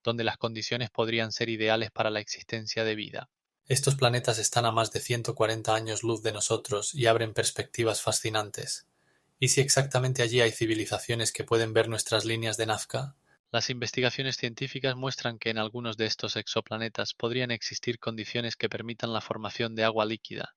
donde las condiciones podrían ser ideales para la existencia de vida. Estos planetas están a más de 140 años luz de nosotros y abren perspectivas fascinantes. ¿Y si exactamente allí hay civilizaciones que pueden ver nuestras líneas de Nazca? Las investigaciones científicas muestran que en algunos de estos exoplanetas podrían existir condiciones que permitan la formación de agua líquida.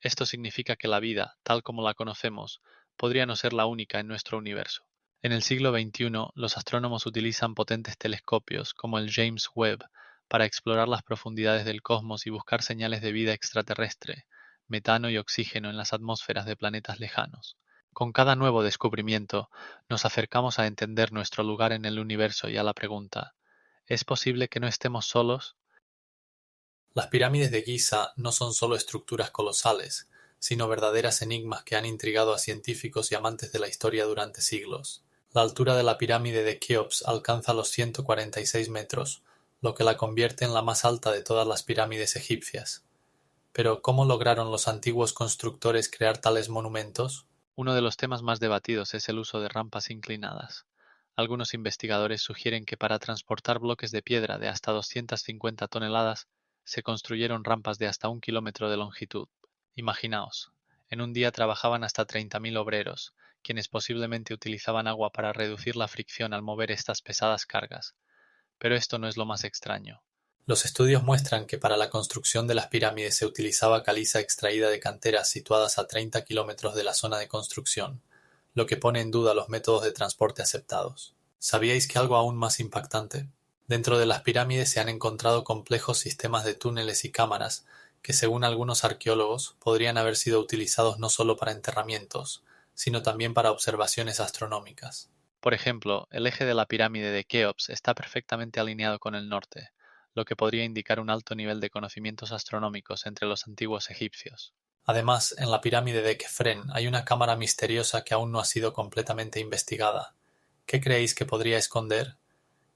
Esto significa que la vida, tal como la conocemos, podría no ser la única en nuestro universo. En el siglo XXI, los astrónomos utilizan potentes telescopios, como el James Webb, para explorar las profundidades del cosmos y buscar señales de vida extraterrestre, metano y oxígeno en las atmósferas de planetas lejanos. Con cada nuevo descubrimiento, nos acercamos a entender nuestro lugar en el universo y a la pregunta, ¿es posible que no estemos solos? Las pirámides de Giza no son solo estructuras colosales, sino verdaderas enigmas que han intrigado a científicos y amantes de la historia durante siglos. La altura de la pirámide de Keops alcanza los 146 metros, lo que la convierte en la más alta de todas las pirámides egipcias. Pero ¿cómo lograron los antiguos constructores crear tales monumentos? Uno de los temas más debatidos es el uso de rampas inclinadas. Algunos investigadores sugieren que para transportar bloques de piedra de hasta 250 toneladas se construyeron rampas de hasta 1 kilómetro de longitud. Imaginaos, en un día trabajaban hasta 30.000 obreros, quienes posiblemente utilizaban agua para reducir la fricción al mover estas pesadas cargas. Pero esto no es lo más extraño. Los estudios muestran que para la construcción de las pirámides se utilizaba caliza extraída de canteras situadas a 30 kilómetros de la zona de construcción, lo que pone en duda los métodos de transporte aceptados. ¿Sabíais que algo aún más impactante? Dentro de las pirámides se han encontrado complejos sistemas de túneles y cámaras que, según algunos arqueólogos, podrían haber sido utilizados no solo para enterramientos, sino también para observaciones astronómicas. Por ejemplo, el eje de la pirámide de Keops está perfectamente alineado con el norte, lo que podría indicar un alto nivel de conocimientos astronómicos entre los antiguos egipcios. Además, en la pirámide de Kefren hay una cámara misteriosa que aún no ha sido completamente investigada. ¿Qué creéis que podría esconder?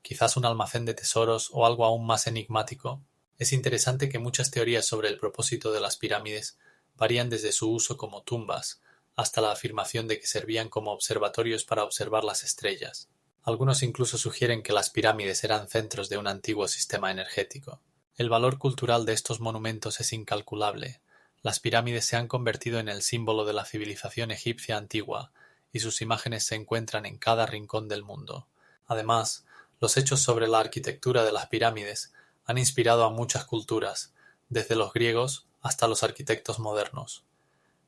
¿Quizás un almacén de tesoros o algo aún más enigmático? Es interesante que muchas teorías sobre el propósito de las pirámides varían desde su uso como tumbas hasta la afirmación de que servían como observatorios para observar las estrellas. Algunos incluso sugieren que las pirámides eran centros de un antiguo sistema energético. El valor cultural de estos monumentos es incalculable. Las pirámides se han convertido en el símbolo de la civilización egipcia antigua, y sus imágenes se encuentran en cada rincón del mundo. Además, los hechos sobre la arquitectura de las pirámides han inspirado a muchas culturas, desde los griegos hasta los arquitectos modernos.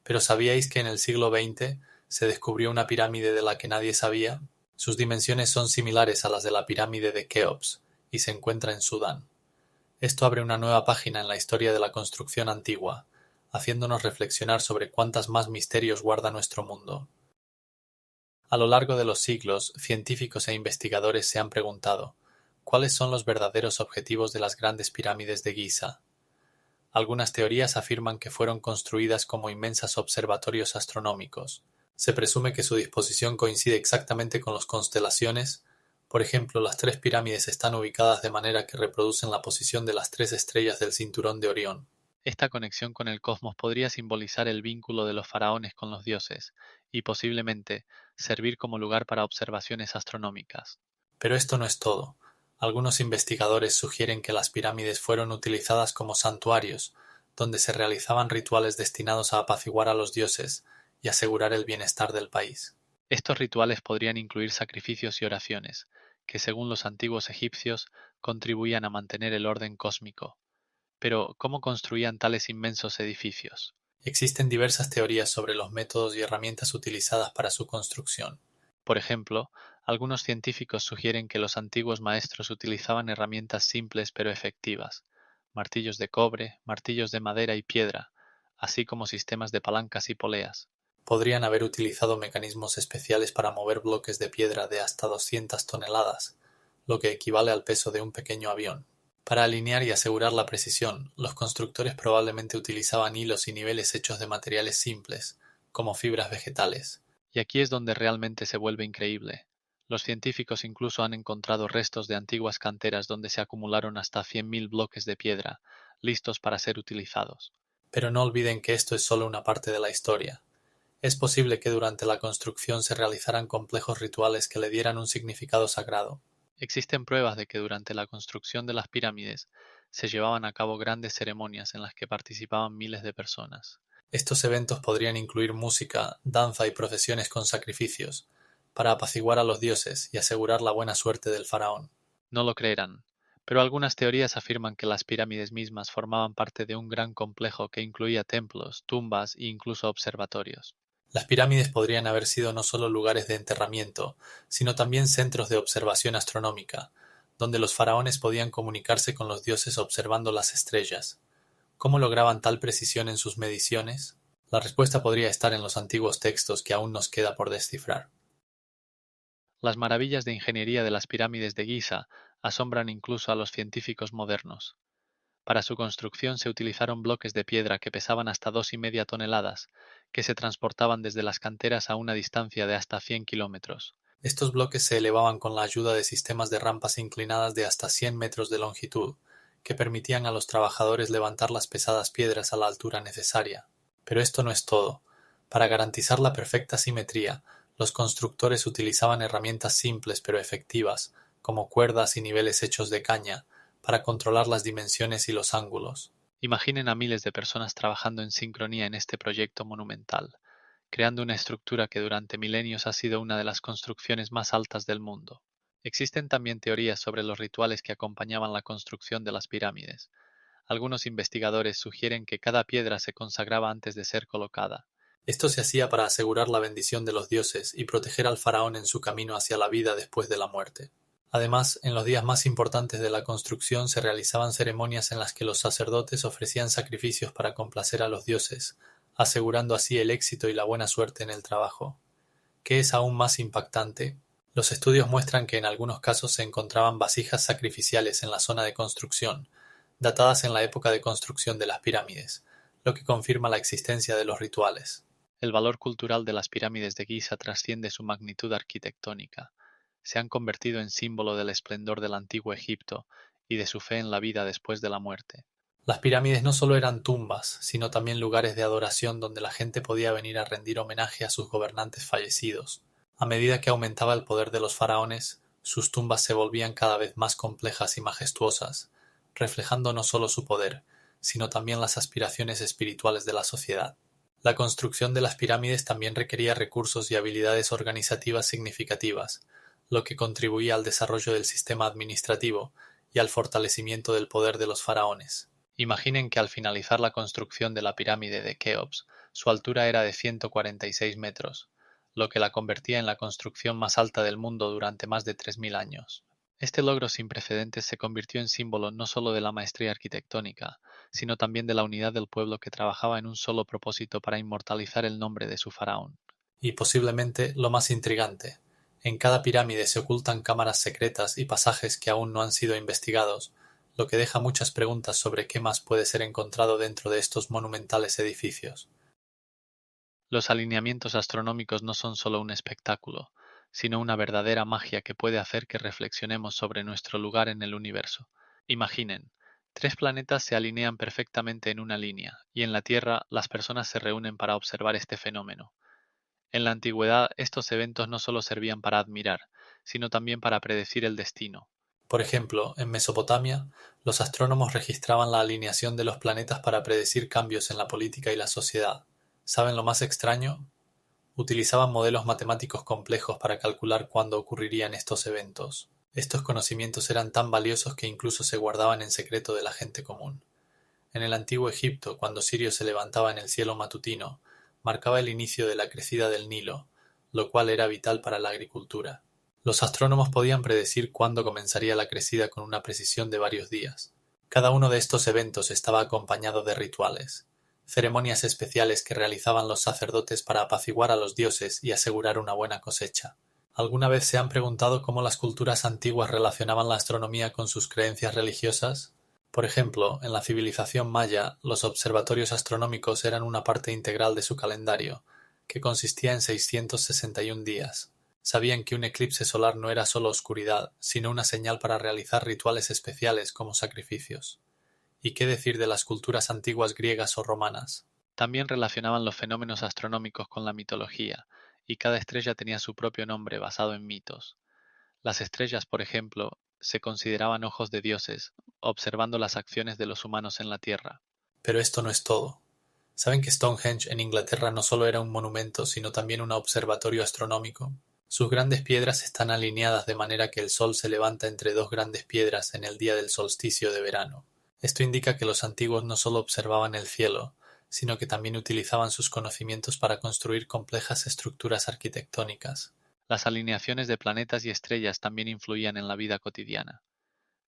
¿Pero sabíais que en el siglo XX se descubrió una pirámide de la que nadie sabía? Sus dimensiones son similares a las de la pirámide de Keops y se encuentra en Sudán. Esto abre una nueva página en la historia de la construcción antigua, haciéndonos reflexionar sobre cuántas más misterios guarda nuestro mundo. A lo largo de los siglos, científicos e investigadores se han preguntado, ¿cuáles son los verdaderos objetivos de las grandes pirámides de Giza? Algunas teorías afirman que fueron construidas como inmensos observatorios astronómicos. Se presume que su disposición coincide exactamente con las constelaciones. Por ejemplo, las tres pirámides están ubicadas de manera que reproducen la posición de las tres estrellas del cinturón de Orión. Esta conexión con el cosmos podría simbolizar el vínculo de los faraones con los dioses y posiblemente servir como lugar para observaciones astronómicas. Pero esto no es todo. Algunos investigadores sugieren que las pirámides fueron utilizadas como santuarios, donde se realizaban rituales destinados a apaciguar a los dioses y asegurar el bienestar del país. Estos rituales podrían incluir sacrificios y oraciones, que según los antiguos egipcios contribuían a mantener el orden cósmico. Pero, ¿cómo construían tales inmensos edificios? Existen diversas teorías sobre los métodos y herramientas utilizadas para su construcción. Por ejemplo, algunos científicos sugieren que los antiguos maestros utilizaban herramientas simples pero efectivas, martillos de cobre, martillos de madera y piedra, así como sistemas de palancas y poleas. Podrían haber utilizado mecanismos especiales para mover bloques de piedra de hasta 200 toneladas, lo que equivale al peso de un pequeño avión. Para alinear y asegurar la precisión, los constructores probablemente utilizaban hilos y niveles hechos de materiales simples, como fibras vegetales. Y aquí es donde realmente se vuelve increíble. Los científicos incluso han encontrado restos de antiguas canteras donde se acumularon hasta 100.000 bloques de piedra, listos para ser utilizados. Pero no olviden que esto es solo una parte de la historia. Es posible que durante la construcción se realizaran complejos rituales que le dieran un significado sagrado. Existen pruebas de que durante la construcción de las pirámides se llevaban a cabo grandes ceremonias en las que participaban miles de personas. Estos eventos podrían incluir música, danza y procesiones con sacrificios, para apaciguar a los dioses y asegurar la buena suerte del faraón. No lo creerán, pero algunas teorías afirman que las pirámides mismas formaban parte de un gran complejo que incluía templos, tumbas e incluso observatorios. Las pirámides podrían haber sido no solo lugares de enterramiento, sino también centros de observación astronómica, donde los faraones podían comunicarse con los dioses observando las estrellas. ¿Cómo lograban tal precisión en sus mediciones? La respuesta podría estar en los antiguos textos que aún nos queda por descifrar. Las maravillas de ingeniería de las pirámides de Giza asombran incluso a los científicos modernos. Para su construcción se utilizaron bloques de piedra que pesaban hasta 2,5 toneladas, que se transportaban desde las canteras a una distancia de hasta 100 kilómetros. Estos bloques se elevaban con la ayuda de sistemas de rampas inclinadas de hasta 100 metros de longitud, que permitían a los trabajadores levantar las pesadas piedras a la altura necesaria. Pero esto no es todo. Para garantizar la perfecta simetría, los constructores utilizaban herramientas simples pero efectivas, como cuerdas y niveles hechos de caña, para controlar las dimensiones y los ángulos. Imaginen a miles de personas trabajando en sincronía en este proyecto monumental, creando una estructura que durante milenios ha sido una de las construcciones más altas del mundo. Existen también teorías sobre los rituales que acompañaban la construcción de las pirámides. Algunos investigadores sugieren que cada piedra se consagraba antes de ser colocada. Esto se hacía para asegurar la bendición de los dioses y proteger al faraón en su camino hacia la vida después de la muerte. Además, en los días más importantes de la construcción se realizaban ceremonias en las que los sacerdotes ofrecían sacrificios para complacer a los dioses, asegurando así el éxito y la buena suerte en el trabajo. ¿Qué es aún más impactante? Los estudios muestran que en algunos casos se encontraban vasijas sacrificiales en la zona de construcción, datadas en la época de construcción de las pirámides, lo que confirma la existencia de los rituales. El valor cultural de las pirámides de Giza trasciende su magnitud arquitectónica. Se han convertido en símbolo del esplendor del antiguo Egipto y de su fe en la vida después de la muerte. Las pirámides no solo eran tumbas, sino también lugares de adoración donde la gente podía venir a rendir homenaje a sus gobernantes fallecidos. A medida que aumentaba el poder de los faraones, sus tumbas se volvían cada vez más complejas y majestuosas, reflejando no solo su poder, sino también las aspiraciones espirituales de la sociedad. La construcción de las pirámides también requería recursos y habilidades organizativas significativas, lo que contribuía al desarrollo del sistema administrativo y al fortalecimiento del poder de los faraones. Imaginen que al finalizar la construcción de la pirámide de Keops, su altura era de 146 metros, lo que la convertía en la construcción más alta del mundo durante más de 3.000 años. Este logro sin precedentes se convirtió en símbolo no solo de la maestría arquitectónica, sino también de la unidad del pueblo que trabajaba en un solo propósito para inmortalizar el nombre de su faraón. Y posiblemente lo más intrigante, en cada pirámide se ocultan cámaras secretas y pasajes que aún no han sido investigados, lo que deja muchas preguntas sobre qué más puede ser encontrado dentro de estos monumentales edificios. Los alineamientos astronómicos no son solo un espectáculo, sino una verdadera magia que puede hacer que reflexionemos sobre nuestro lugar en el universo. Imaginen, 3 planetas se alinean perfectamente en una línea, y en la Tierra las personas se reúnen para observar este fenómeno. En la antigüedad, estos eventos no solo servían para admirar, sino también para predecir el destino. Por ejemplo, en Mesopotamia, los astrónomos registraban la alineación de los planetas para predecir cambios en la política y la sociedad. ¿Saben lo más extraño? Utilizaban modelos matemáticos complejos para calcular cuándo ocurrirían estos eventos. Estos conocimientos eran tan valiosos que incluso se guardaban en secreto de la gente común. En el antiguo Egipto, cuando Sirio se levantaba en el cielo matutino, marcaba el inicio de la crecida del Nilo, lo cual era vital para la agricultura. Los astrónomos podían predecir cuándo comenzaría la crecida con una precisión de varios días. Cada uno de estos eventos estaba acompañado de rituales, ceremonias especiales que realizaban los sacerdotes para apaciguar a los dioses y asegurar una buena cosecha. ¿Alguna vez se han preguntado cómo las culturas antiguas relacionaban la astronomía con sus creencias religiosas? Por ejemplo, en la civilización maya, los observatorios astronómicos eran una parte integral de su calendario, que consistía en 661 días. Sabían que un eclipse solar no era solo oscuridad, sino una señal para realizar rituales especiales como sacrificios. ¿Y qué decir de las culturas antiguas griegas o romanas? También relacionaban los fenómenos astronómicos con la mitología, y cada estrella tenía su propio nombre basado en mitos. Las estrellas, por ejemplo, se consideraban ojos de dioses, observando las acciones de los humanos en la Tierra. Pero esto no es todo. ¿Saben que Stonehenge en Inglaterra no solo era un monumento, sino también un observatorio astronómico? Sus grandes piedras están alineadas de manera que el Sol se levanta entre dos grandes piedras en el día del solsticio de verano. Esto indica que los antiguos no solo observaban el cielo, sino que también utilizaban sus conocimientos para construir complejas estructuras arquitectónicas. Las alineaciones de planetas y estrellas también influían en la vida cotidiana.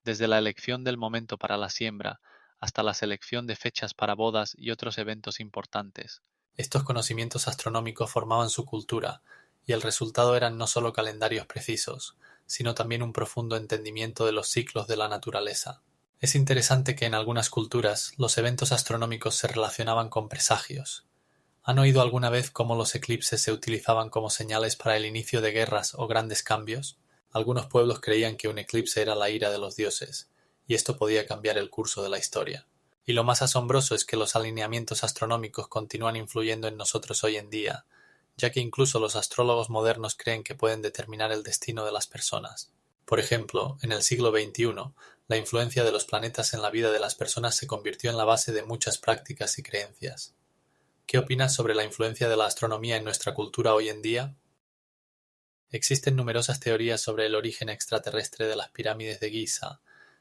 Desde la elección del momento para la siembra hasta la selección de fechas para bodas y otros eventos importantes. Estos conocimientos astronómicos formaban su cultura, y el resultado eran no solo calendarios precisos, sino también un profundo entendimiento de los ciclos de la naturaleza. Es interesante que en algunas culturas los eventos astronómicos se relacionaban con presagios. ¿Han oído alguna vez cómo los eclipses se utilizaban como señales para el inicio de guerras o grandes cambios? Algunos pueblos creían que un eclipse era la ira de los dioses, y esto podía cambiar el curso de la historia. Y lo más asombroso es que los alineamientos astronómicos continúan influyendo en nosotros hoy en día, ya que incluso los astrólogos modernos creen que pueden determinar el destino de las personas. Por ejemplo, en el siglo XXI, la influencia de los planetas en la vida de las personas se convirtió en la base de muchas prácticas y creencias. ¿Qué opinas sobre la influencia de la astronomía en nuestra cultura hoy en día? Existen numerosas teorías sobre el origen extraterrestre de las pirámides de Giza,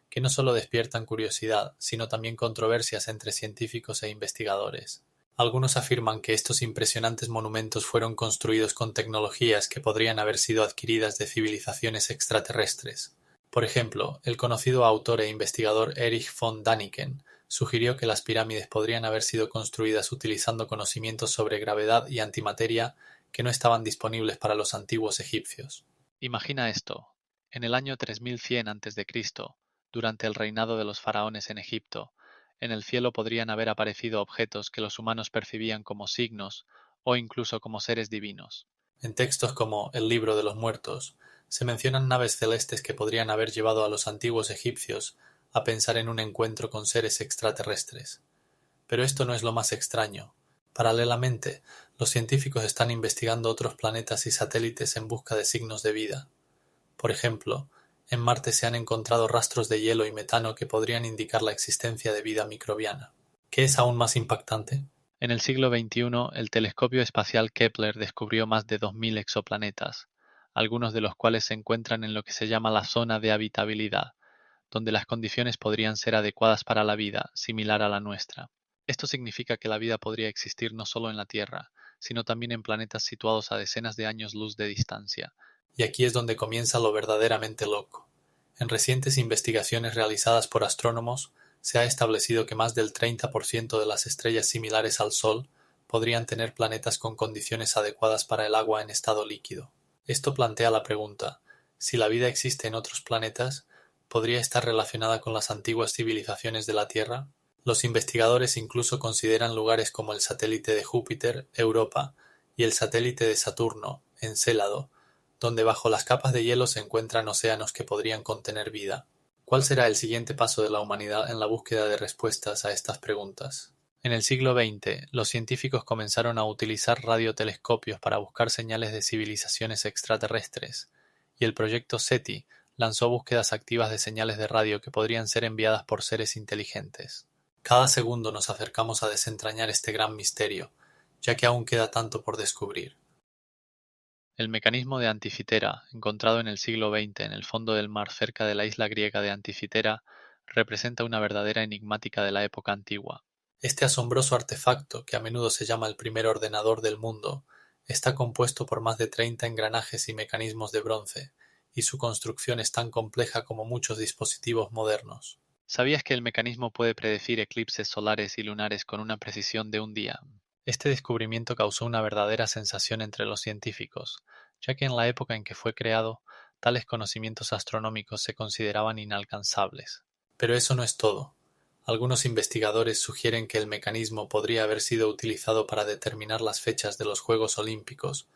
que no solo despiertan curiosidad, sino también controversias entre científicos e investigadores. Algunos afirman que estos impresionantes monumentos fueron construidos con tecnologías que podrían haber sido adquiridas de civilizaciones extraterrestres. Por ejemplo, el conocido autor e investigador Erich von Däniken sugirió que las pirámides podrían haber sido construidas utilizando conocimientos sobre gravedad y antimateria que no estaban disponibles para los antiguos egipcios. Imagina esto: en el año 3100 a.C., durante el reinado de los faraones en Egipto, en el cielo podrían haber aparecido objetos que los humanos percibían como signos o incluso como seres divinos. En textos como el Libro de los Muertos, se mencionan naves celestes que podrían haber llevado a los antiguos egipcios a pensar en un encuentro con seres extraterrestres. Pero esto no es lo más extraño. Paralelamente, los científicos están investigando otros planetas y satélites en busca de signos de vida. Por ejemplo, en Marte se han encontrado rastros de hielo y metano que podrían indicar la existencia de vida microbiana. ¿Qué es aún más impactante? En el siglo XXI, el telescopio espacial Kepler descubrió más de 2000 exoplanetas, algunos de los cuales se encuentran en lo que se llama la zona de habitabilidad, donde las condiciones podrían ser adecuadas para la vida, similar a la nuestra. Esto significa que la vida podría existir no solo en la Tierra, sino también en planetas situados a decenas de años luz de distancia. Y aquí es donde comienza lo verdaderamente loco. En recientes investigaciones realizadas por astrónomos, se ha establecido que más del 30% de las estrellas similares al Sol podrían tener planetas con condiciones adecuadas para el agua en estado líquido. Esto plantea la pregunta: si la vida existe en otros planetas, ¿podría estar relacionada con las antiguas civilizaciones de la Tierra? Los investigadores incluso consideran lugares como el satélite de Júpiter, Europa, y el satélite de Saturno, Encélado, donde bajo las capas de hielo se encuentran océanos que podrían contener vida. ¿Cuál será el siguiente paso de la humanidad en la búsqueda de respuestas a estas preguntas? En el siglo XX, los científicos comenzaron a utilizar radiotelescopios para buscar señales de civilizaciones extraterrestres, y el proyecto SETI lanzó búsquedas activas de señales de radio que podrían ser enviadas por seres inteligentes. Cada segundo nos acercamos a desentrañar este gran misterio, ya que aún queda tanto por descubrir. El mecanismo de Antifitera, encontrado en el siglo XX en el fondo del mar cerca de la isla griega de Antifitera, representa una verdadera enigmática de la época antigua. Este asombroso artefacto, que a menudo se llama el primer ordenador del mundo, está compuesto por más de 30 engranajes y mecanismos de bronce, y su construcción es tan compleja como muchos dispositivos modernos. ¿Sabías que el mecanismo puede predecir eclipses solares y lunares con una precisión de un día? Este descubrimiento causó una verdadera sensación entre los científicos, ya que en la época en que fue creado, tales conocimientos astronómicos se consideraban inalcanzables. Pero eso no es todo. Algunos investigadores sugieren que el mecanismo podría haber sido utilizado para determinar las fechas de los Juegos Olímpicos,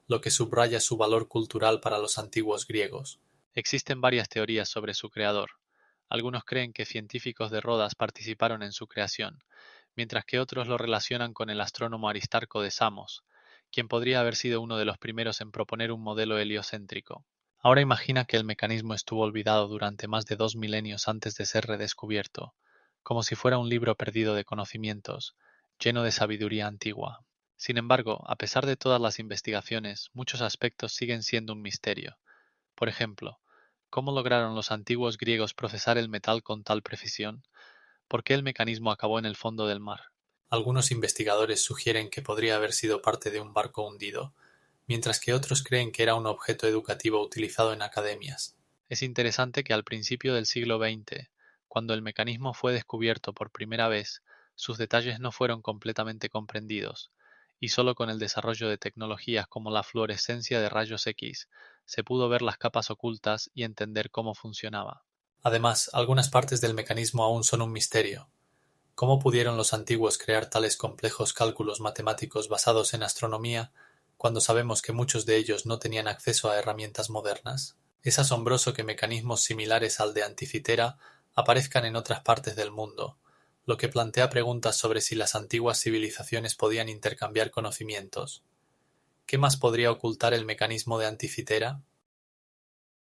lo que subraya su valor cultural para los antiguos griegos. Existen varias teorías sobre su creador. Algunos creen que científicos de Rodas participaron en su creación, mientras que otros lo relacionan con el astrónomo Aristarco de Samos, quien podría haber sido uno de los primeros en proponer un modelo heliocéntrico. Ahora imagina que el mecanismo estuvo olvidado durante más de 2 milenios antes de ser redescubierto, como si fuera un libro perdido de conocimientos, lleno de sabiduría antigua. Sin embargo, a pesar de todas las investigaciones, muchos aspectos siguen siendo un misterio. Por ejemplo, ¿cómo lograron los antiguos griegos procesar el metal con tal precisión? ¿Por qué el mecanismo acabó en el fondo del mar? Algunos investigadores sugieren que podría haber sido parte de un barco hundido, mientras que otros creen que era un objeto educativo utilizado en academias. Es interesante que al principio del siglo XX, cuando el mecanismo fue descubierto por primera vez, sus detalles no fueron completamente comprendidos, y solo con el desarrollo de tecnologías como la fluorescencia de rayos X se pudo ver las capas ocultas y entender cómo funcionaba. Además, algunas partes del mecanismo aún son un misterio. ¿Cómo pudieron los antiguos crear tales complejos cálculos matemáticos basados en astronomía cuando sabemos que muchos de ellos no tenían acceso a herramientas modernas? Es asombroso que mecanismos similares al de Antifitera aparezcan en otras partes del mundo, lo que plantea preguntas sobre si las antiguas civilizaciones podían intercambiar conocimientos. ¿Qué más podría ocultar el mecanismo de Antifitera?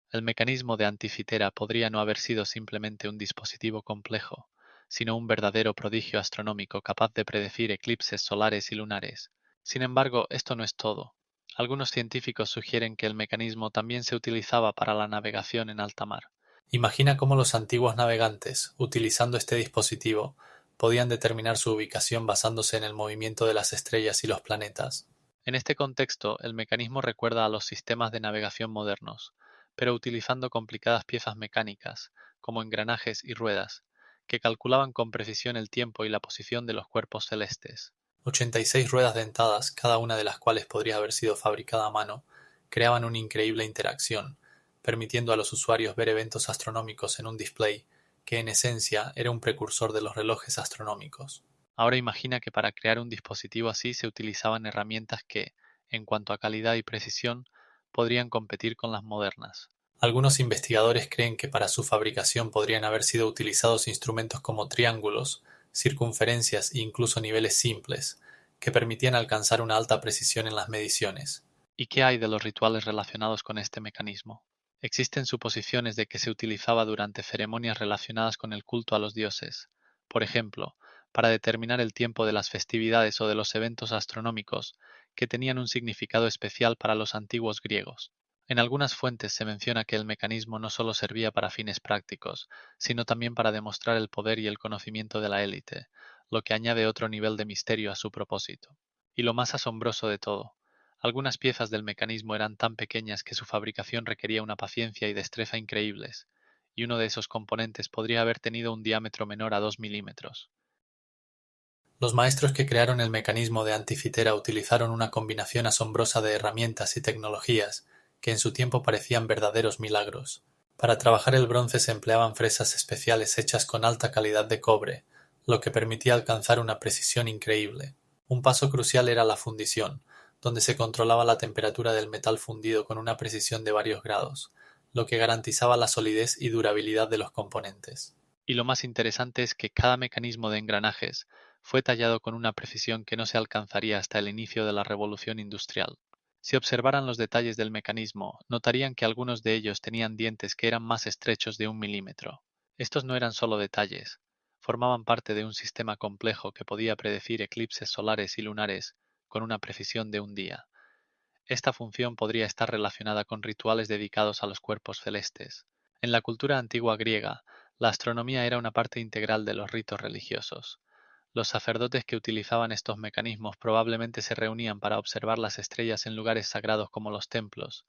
El mecanismo de Antifitera podría no haber sido simplemente un dispositivo complejo, sino un verdadero prodigio astronómico capaz de predecir eclipses solares y lunares. Sin embargo, esto no es todo. Algunos científicos sugieren que el mecanismo también se utilizaba para la navegación en alta mar. Imagina cómo los antiguos navegantes, utilizando este dispositivo, podían determinar su ubicación basándose en el movimiento de las estrellas y los planetas. En este contexto, el mecanismo recuerda a los sistemas de navegación modernos, pero utilizando complicadas piezas mecánicas, como engranajes y ruedas, que calculaban con precisión el tiempo y la posición de los cuerpos celestes. 86 ruedas dentadas, cada una de las cuales podría haber sido fabricada a mano, creaban una increíble interacción, permitiendo a los usuarios ver eventos astronómicos en un display que en esencia era un precursor de los relojes astronómicos. Ahora imagina que para crear un dispositivo así se utilizaban herramientas que, en cuanto a calidad y precisión, podrían competir con las modernas. Algunos investigadores creen que para su fabricación podrían haber sido utilizados instrumentos como triángulos, circunferencias e incluso niveles simples, que permitían alcanzar una alta precisión en las mediciones. ¿Y qué hay de los rituales relacionados con este mecanismo? Existen suposiciones de que se utilizaba durante ceremonias relacionadas con el culto a los dioses. Por ejemplo, para determinar el tiempo de las festividades o de los eventos astronómicos que tenían un significado especial para los antiguos griegos. En algunas fuentes se menciona que el mecanismo no solo servía para fines prácticos, sino también para demostrar el poder y el conocimiento de la élite, lo que añade otro nivel de misterio a su propósito. Y lo más asombroso de todo, algunas piezas del mecanismo eran tan pequeñas que su fabricación requería una paciencia y destreza increíbles, y uno de esos componentes podría haber tenido un diámetro menor a 2 milímetros. Los maestros que crearon el mecanismo de Antifitera utilizaron una combinación asombrosa de herramientas y tecnologías que en su tiempo parecían verdaderos milagros. Para trabajar el bronce se empleaban fresas especiales hechas con alta calidad de cobre, lo que permitía alcanzar una precisión increíble. Un paso crucial era la fundición, donde se controlaba la temperatura del metal fundido con una precisión de varios grados, lo que garantizaba la solidez y durabilidad de los componentes. Y lo más interesante es que cada mecanismo de engranajes fue tallado con una precisión que no se alcanzaría hasta el inicio de la revolución industrial. Si observaran los detalles del mecanismo, notarían que algunos de ellos tenían dientes que eran más estrechos de 1 milímetro. Estos no eran solo detalles, formaban parte de un sistema complejo que podía predecir eclipses solares y lunares con una precisión de un día. Esta función podría estar relacionada con rituales dedicados a los cuerpos celestes. En la cultura antigua griega, la astronomía era una parte integral de los ritos religiosos. Los sacerdotes que utilizaban estos mecanismos probablemente se reunían para observar las estrellas en lugares sagrados como los templos,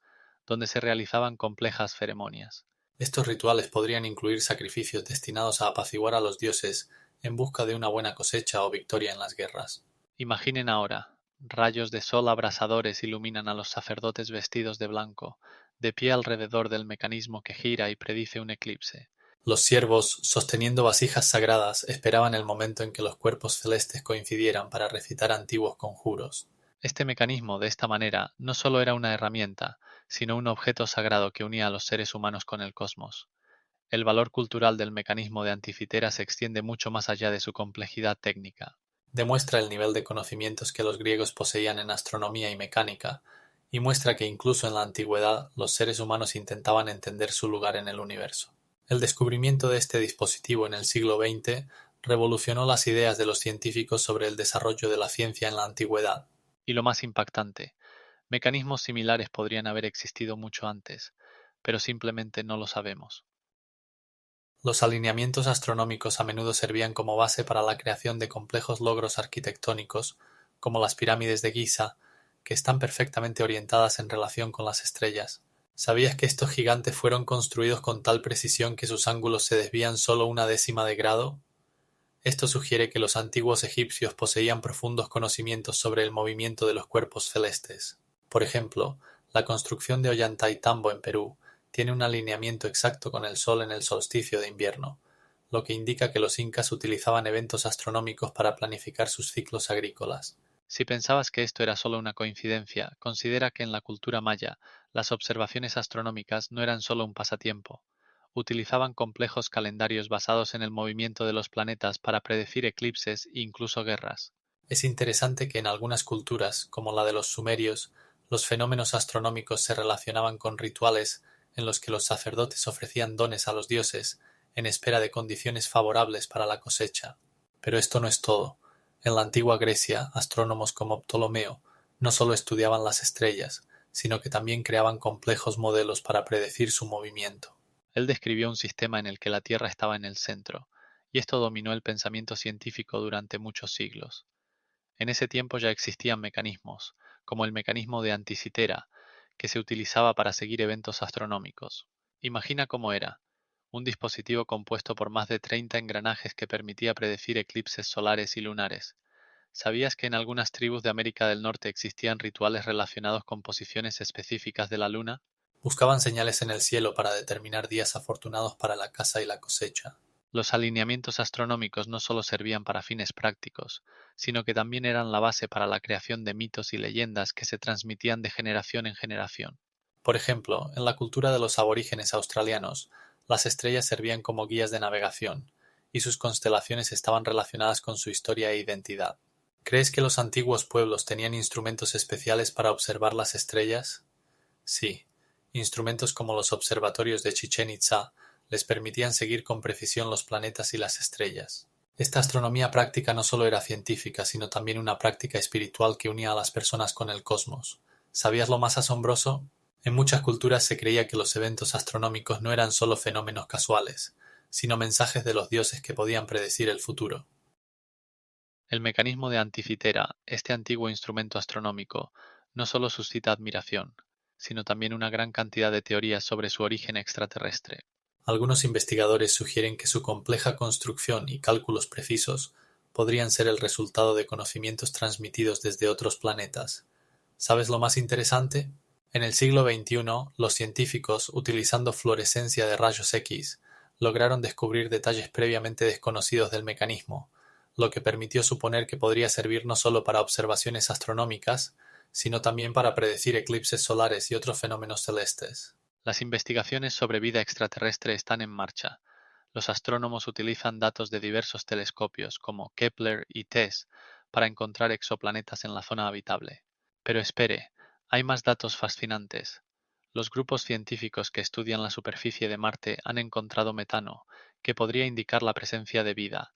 donde se realizaban complejas ceremonias. Estos rituales podrían incluir sacrificios destinados a apaciguar a los dioses en busca de una buena cosecha o victoria en las guerras. Imaginen ahora, rayos de sol abrasadores iluminan a los sacerdotes vestidos de blanco, de pie alrededor del mecanismo que gira y predice un eclipse. Los siervos, sosteniendo vasijas sagradas, esperaban el momento en que los cuerpos celestes coincidieran para recitar antiguos conjuros. Este mecanismo, de esta manera, no solo era una herramienta, sino un objeto sagrado que unía a los seres humanos con el cosmos. El valor cultural del mecanismo de Anticitera se extiende mucho más allá de su complejidad técnica. Demuestra el nivel de conocimientos que los griegos poseían en astronomía y mecánica, y muestra que incluso en la antigüedad los seres humanos intentaban entender su lugar en el universo. El descubrimiento de este dispositivo en el siglo XX revolucionó las ideas de los científicos sobre el desarrollo de la ciencia en la antigüedad. Y lo más impactante, mecanismos similares podrían haber existido mucho antes, pero simplemente no lo sabemos. Los alineamientos astronómicos a menudo servían como base para la creación de complejos logros arquitectónicos, como las pirámides de Giza, que están perfectamente orientadas en relación con las estrellas. ¿Sabías que estos gigantes fueron construidos con tal precisión que sus ángulos se desvían solo una décima de grado? Esto sugiere que los antiguos egipcios poseían profundos conocimientos sobre el movimiento de los cuerpos celestes. Por ejemplo, la construcción de Ollantaytambo en Perú tiene un alineamiento exacto con el Sol en el solsticio de invierno, lo que indica que los incas utilizaban eventos astronómicos para planificar sus ciclos agrícolas. Si pensabas que esto era solo una coincidencia, considera que en la cultura maya, las observaciones astronómicas no eran solo un pasatiempo. Utilizaban complejos calendarios basados en el movimiento de los planetas para predecir eclipses e incluso guerras. Es interesante que en algunas culturas, como la de los sumerios, los fenómenos astronómicos se relacionaban con rituales en los que los sacerdotes ofrecían dones a los dioses en espera de condiciones favorables para la cosecha. Pero esto no es todo. En la antigua Grecia, astrónomos como Ptolomeo no solo estudiaban las estrellas, sino que también creaban complejos modelos para predecir su movimiento. Él describió un sistema en el que la Tierra estaba en el centro, y esto dominó el pensamiento científico durante muchos siglos. En ese tiempo ya existían mecanismos, como el mecanismo de Anticitera, que se utilizaba para seguir eventos astronómicos. Imagina cómo era: un dispositivo compuesto por más de 30 engranajes que permitía predecir eclipses solares y lunares. ¿Sabías que en algunas tribus de América del Norte existían rituales relacionados con posiciones específicas de la luna? Buscaban señales en el cielo para determinar días afortunados para la caza y la cosecha. Los alineamientos astronómicos no solo servían para fines prácticos, sino que también eran la base para la creación de mitos y leyendas que se transmitían de generación en generación. Por ejemplo, en la cultura de los aborígenes australianos, las estrellas servían como guías de navegación, y sus constelaciones estaban relacionadas con su historia e identidad. ¿Crees que los antiguos pueblos tenían instrumentos especiales para observar las estrellas? Sí, instrumentos como los observatorios de Chichén Itzá les permitían seguir con precisión los planetas y las estrellas. Esta astronomía práctica no solo era científica, sino también una práctica espiritual que unía a las personas con el cosmos. ¿Sabías lo más asombroso? En muchas culturas se creía que los eventos astronómicos no eran solo fenómenos casuales, sino mensajes de los dioses que podían predecir el futuro. El mecanismo de Anticitera, este antiguo instrumento astronómico, no solo suscita admiración, sino también una gran cantidad de teorías sobre su origen extraterrestre. Algunos investigadores sugieren que su compleja construcción y cálculos precisos podrían ser el resultado de conocimientos transmitidos desde otros planetas. ¿Sabes lo más interesante? En el siglo XXI, los científicos, utilizando fluorescencia de rayos X, lograron descubrir detalles previamente desconocidos del mecanismo, lo que permitió suponer que podría servir no solo para observaciones astronómicas, sino también para predecir eclipses solares y otros fenómenos celestes. Las investigaciones sobre vida extraterrestre están en marcha. Los astrónomos utilizan datos de diversos telescopios como Kepler y TESS para encontrar exoplanetas en la zona habitable. Pero espere, hay más datos fascinantes. Los grupos científicos que estudian la superficie de Marte han encontrado metano, que podría indicar la presencia de vida,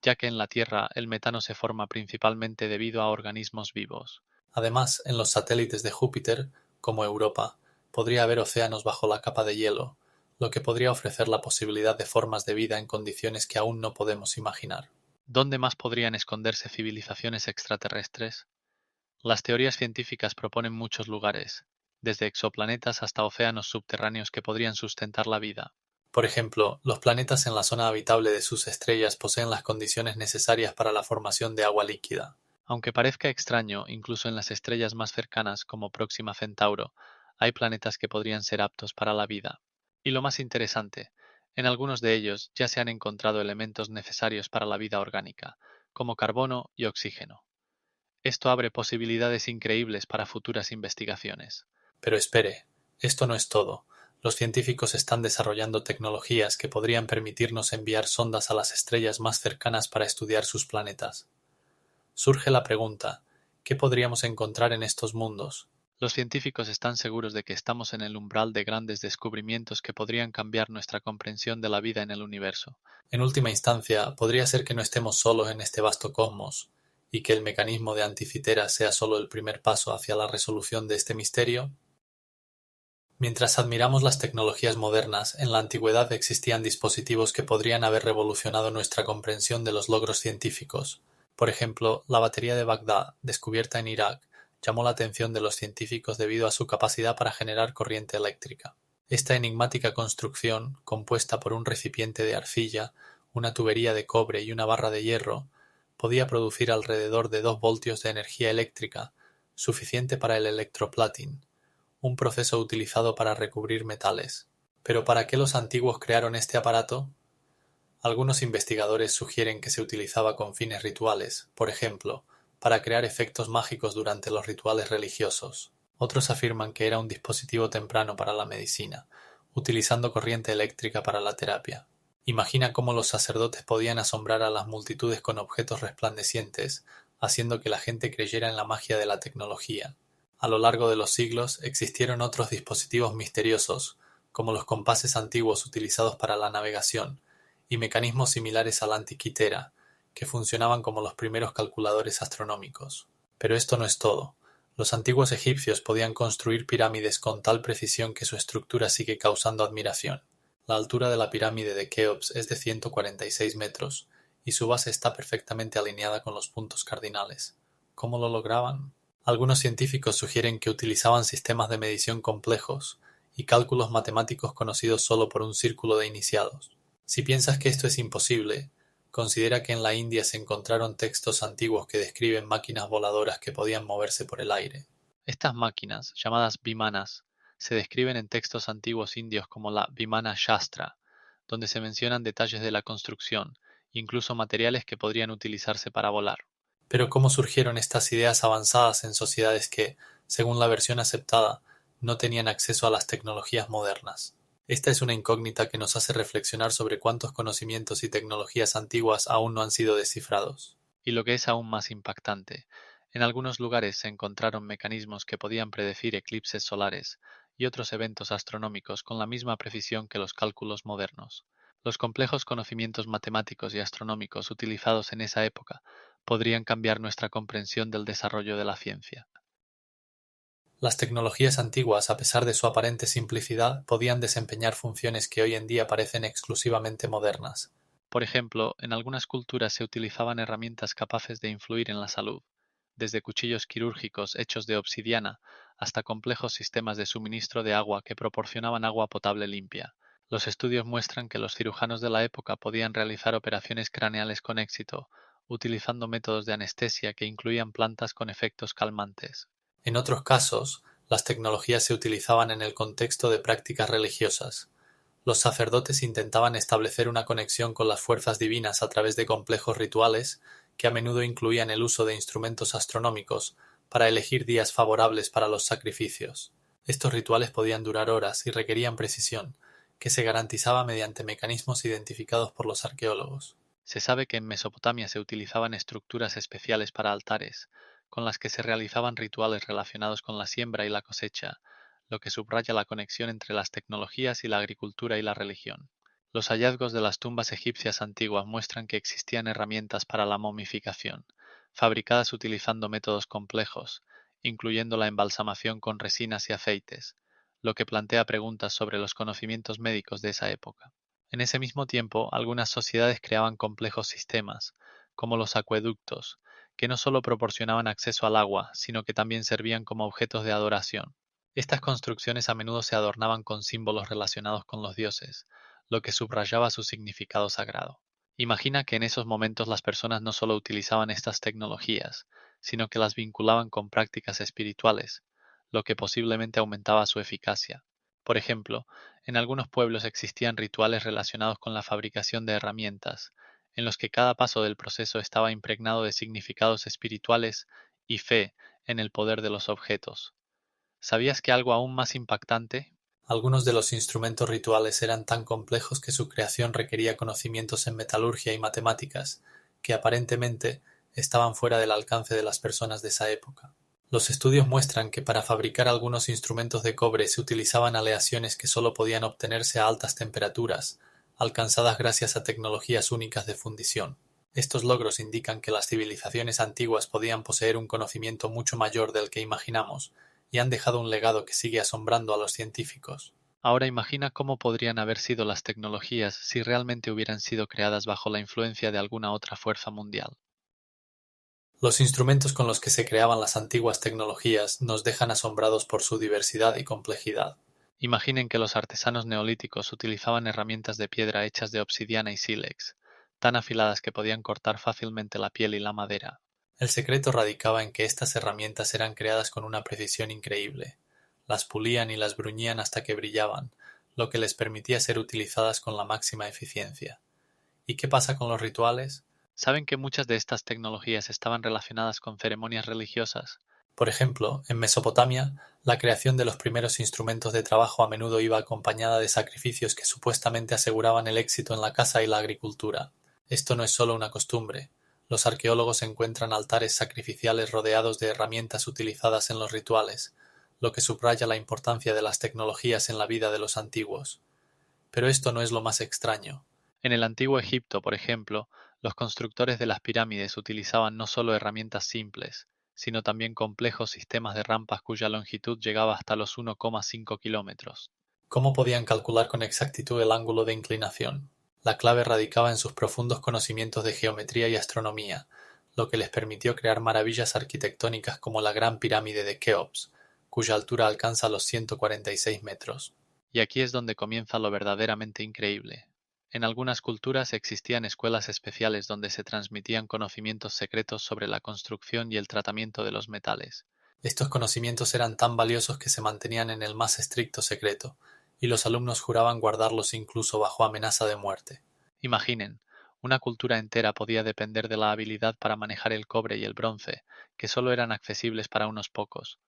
ya que en la Tierra el metano se forma principalmente debido a organismos vivos. Además, en los satélites de Júpiter, como Europa, podría haber océanos bajo la capa de hielo, lo que podría ofrecer la posibilidad de formas de vida en condiciones que aún no podemos imaginar. ¿Dónde más podrían esconderse civilizaciones extraterrestres? Las teorías científicas proponen muchos lugares, desde exoplanetas hasta océanos subterráneos que podrían sustentar la vida. Por ejemplo, los planetas en la zona habitable de sus estrellas poseen las condiciones necesarias para la formación de agua líquida. Aunque parezca extraño, incluso en las estrellas más cercanas como Próxima Centauro, hay planetas que podrían ser aptos para la vida. Y lo más interesante, en algunos de ellos ya se han encontrado elementos necesarios para la vida orgánica, como carbono y oxígeno. Esto abre posibilidades increíbles para futuras investigaciones. Pero espere, esto no es todo. Los científicos están desarrollando tecnologías que podrían permitirnos enviar sondas a las estrellas más cercanas para estudiar sus planetas. Surge la pregunta, ¿qué podríamos encontrar en estos mundos? Los científicos están seguros de que estamos en el umbral de grandes descubrimientos que podrían cambiar nuestra comprensión de la vida en el universo. En última instancia, podría ser que no estemos solos en este vasto cosmos, y que el mecanismo de Anticitera sea solo el primer paso hacia la resolución de este misterio. Mientras admiramos las tecnologías modernas, en la antigüedad existían dispositivos que podrían haber revolucionado nuestra comprensión de los logros científicos. Por ejemplo, la batería de Bagdad, descubierta en Irak, llamó la atención de los científicos debido a su capacidad para generar corriente eléctrica. Esta enigmática construcción, compuesta por un recipiente de arcilla, una tubería de cobre y una barra de hierro, podía producir alrededor de 2 voltios de energía eléctrica, suficiente para el electroplating, un proceso utilizado para recubrir metales. ¿Pero para qué los antiguos crearon este aparato? Algunos investigadores sugieren que se utilizaba con fines rituales, por ejemplo, para crear efectos mágicos durante los rituales religiosos. Otros afirman que era un dispositivo temprano para la medicina, utilizando corriente eléctrica para la terapia. Imagina cómo los sacerdotes podían asombrar a las multitudes con objetos resplandecientes, haciendo que la gente creyera en la magia de la tecnología. A lo largo de los siglos existieron otros dispositivos misteriosos, como los compases antiguos utilizados para la navegación, y mecanismos similares a la antiquitera, que funcionaban como los primeros calculadores astronómicos. Pero esto no es todo. Los antiguos egipcios podían construir pirámides con tal precisión que su estructura sigue causando admiración. La altura de la pirámide de Keops es de 146 metros, y su base está perfectamente alineada con los puntos cardinales. ¿Cómo lo lograban? Algunos científicos sugieren que utilizaban sistemas de medición complejos y cálculos matemáticos conocidos solo por un círculo de iniciados. Si piensas que esto es imposible, considera que en la India se encontraron textos antiguos que describen máquinas voladoras que podían moverse por el aire. Estas máquinas, llamadas vimanas, se describen en textos antiguos indios como la Vimana Shastra, donde se mencionan detalles de la construcción, incluso materiales que podrían utilizarse para volar. Pero ¿cómo surgieron estas ideas avanzadas en sociedades que, según la versión aceptada, no tenían acceso a las tecnologías modernas? Esta es una incógnita que nos hace reflexionar sobre cuántos conocimientos y tecnologías antiguas aún no han sido descifrados. Y lo que es aún más impactante, en algunos lugares se encontraron mecanismos que podían predecir eclipses solares y otros eventos astronómicos con la misma precisión que los cálculos modernos. Los complejos conocimientos matemáticos y astronómicos utilizados en esa época podrían cambiar nuestra comprensión del desarrollo de la ciencia. Las tecnologías antiguas, a pesar de su aparente simplicidad, podían desempeñar funciones que hoy en día parecen exclusivamente modernas. Por ejemplo, en algunas culturas se utilizaban herramientas capaces de influir en la salud, desde cuchillos quirúrgicos hechos de obsidiana hasta complejos sistemas de suministro de agua que proporcionaban agua potable limpia. Los estudios muestran que los cirujanos de la época podían realizar operaciones craneales con éxito, utilizando métodos de anestesia que incluían plantas con efectos calmantes. En otros casos, las tecnologías se utilizaban en el contexto de prácticas religiosas. Los sacerdotes intentaban establecer una conexión con las fuerzas divinas a través de complejos rituales que a menudo incluían el uso de instrumentos astronómicos para elegir días favorables para los sacrificios. Estos rituales podían durar horas y requerían precisión, que se garantizaba mediante mecanismos identificados por los arqueólogos. Se sabe que en Mesopotamia se utilizaban estructuras especiales para altares, con las que se realizaban rituales relacionados con la siembra y la cosecha, lo que subraya la conexión entre las tecnologías y la agricultura y la religión. Los hallazgos de las tumbas egipcias antiguas muestran que existían herramientas para la momificación, fabricadas utilizando métodos complejos, incluyendo la embalsamación con resinas y aceites, lo que plantea preguntas sobre los conocimientos médicos de esa época. En ese mismo tiempo, algunas sociedades creaban complejos sistemas, como los acueductos, que no solo proporcionaban acceso al agua, sino que también servían como objetos de adoración. Estas construcciones a menudo se adornaban con símbolos relacionados con los dioses, lo que subrayaba su significado sagrado. Imagina que en esos momentos las personas no solo utilizaban estas tecnologías, sino que las vinculaban con prácticas espirituales, lo que posiblemente aumentaba su eficacia. Por ejemplo, en algunos pueblos existían rituales relacionados con la fabricación de herramientas, en los que cada paso del proceso estaba impregnado de significados espirituales y fe en el poder de los objetos. ¿Sabías que algo aún más impactante? Algunos de los instrumentos rituales eran tan complejos que su creación requería conocimientos en metalurgia y matemáticas, que aparentemente estaban fuera del alcance de las personas de esa época. Los estudios muestran que para fabricar algunos instrumentos de cobre se utilizaban aleaciones que solo podían obtenerse a altas temperaturas, alcanzadas gracias a tecnologías únicas de fundición. Estos logros indican que las civilizaciones antiguas podían poseer un conocimiento mucho mayor del que imaginamos, y han dejado un legado que sigue asombrando a los científicos. Ahora imagina cómo podrían haber sido las tecnologías si realmente hubieran sido creadas bajo la influencia de alguna otra fuerza mundial. Los instrumentos con los que se creaban las antiguas tecnologías nos dejan asombrados por su diversidad y complejidad. Imaginen que los artesanos neolíticos utilizaban herramientas de piedra hechas de obsidiana y sílex, tan afiladas que podían cortar fácilmente la piel y la madera. El secreto radicaba en que estas herramientas eran creadas con una precisión increíble. Las pulían y las bruñían hasta que brillaban, lo que les permitía ser utilizadas con la máxima eficiencia. ¿Y qué pasa con los rituales? ¿Saben que muchas de estas tecnologías estaban relacionadas con ceremonias religiosas? Por ejemplo, en Mesopotamia, la creación de los primeros instrumentos de trabajo a menudo iba acompañada de sacrificios que supuestamente aseguraban el éxito en la caza y la agricultura. Esto no es solo una costumbre. Los arqueólogos encuentran altares sacrificiales rodeados de herramientas utilizadas en los rituales, lo que subraya la importancia de las tecnologías en la vida de los antiguos. Pero esto no es lo más extraño. En el antiguo Egipto, por ejemplo, los constructores de las pirámides utilizaban no solo herramientas simples, sino también complejos sistemas de rampas cuya longitud llegaba hasta los 1,5 kilómetros. ¿Cómo podían calcular con exactitud el ángulo de inclinación? La clave radicaba en sus profundos conocimientos de geometría y astronomía, lo que les permitió crear maravillas arquitectónicas como la Gran Pirámide de Keops, cuya altura alcanza los 146 metros. Y aquí es donde comienza lo verdaderamente increíble. En algunas culturas existían escuelas especiales donde se transmitían conocimientos secretos sobre la construcción y el tratamiento de los metales. Estos conocimientos eran tan valiosos que se mantenían en el más estricto secreto, y los alumnos juraban guardarlos incluso bajo amenaza de muerte. Imaginen, una cultura entera podía depender de la habilidad para manejar el cobre y el bronce, que solo eran accesibles para unos pocos.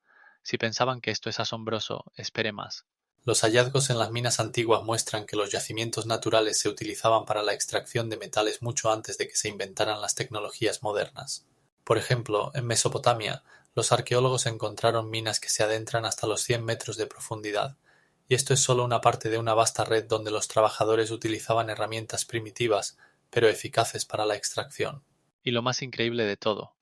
Si pensaban que esto es asombroso, espere más. Los hallazgos en las minas antiguas muestran que los yacimientos naturales se utilizaban para la extracción de metales mucho antes de que se inventaran las tecnologías modernas. Por ejemplo, en Mesopotamia, los arqueólogos encontraron minas que se adentran hasta los 100 metros de profundidad, y esto es solo una parte de una vasta red donde los trabajadores utilizaban herramientas primitivas, pero eficaces para la extracción. Y lo más increíble de todo,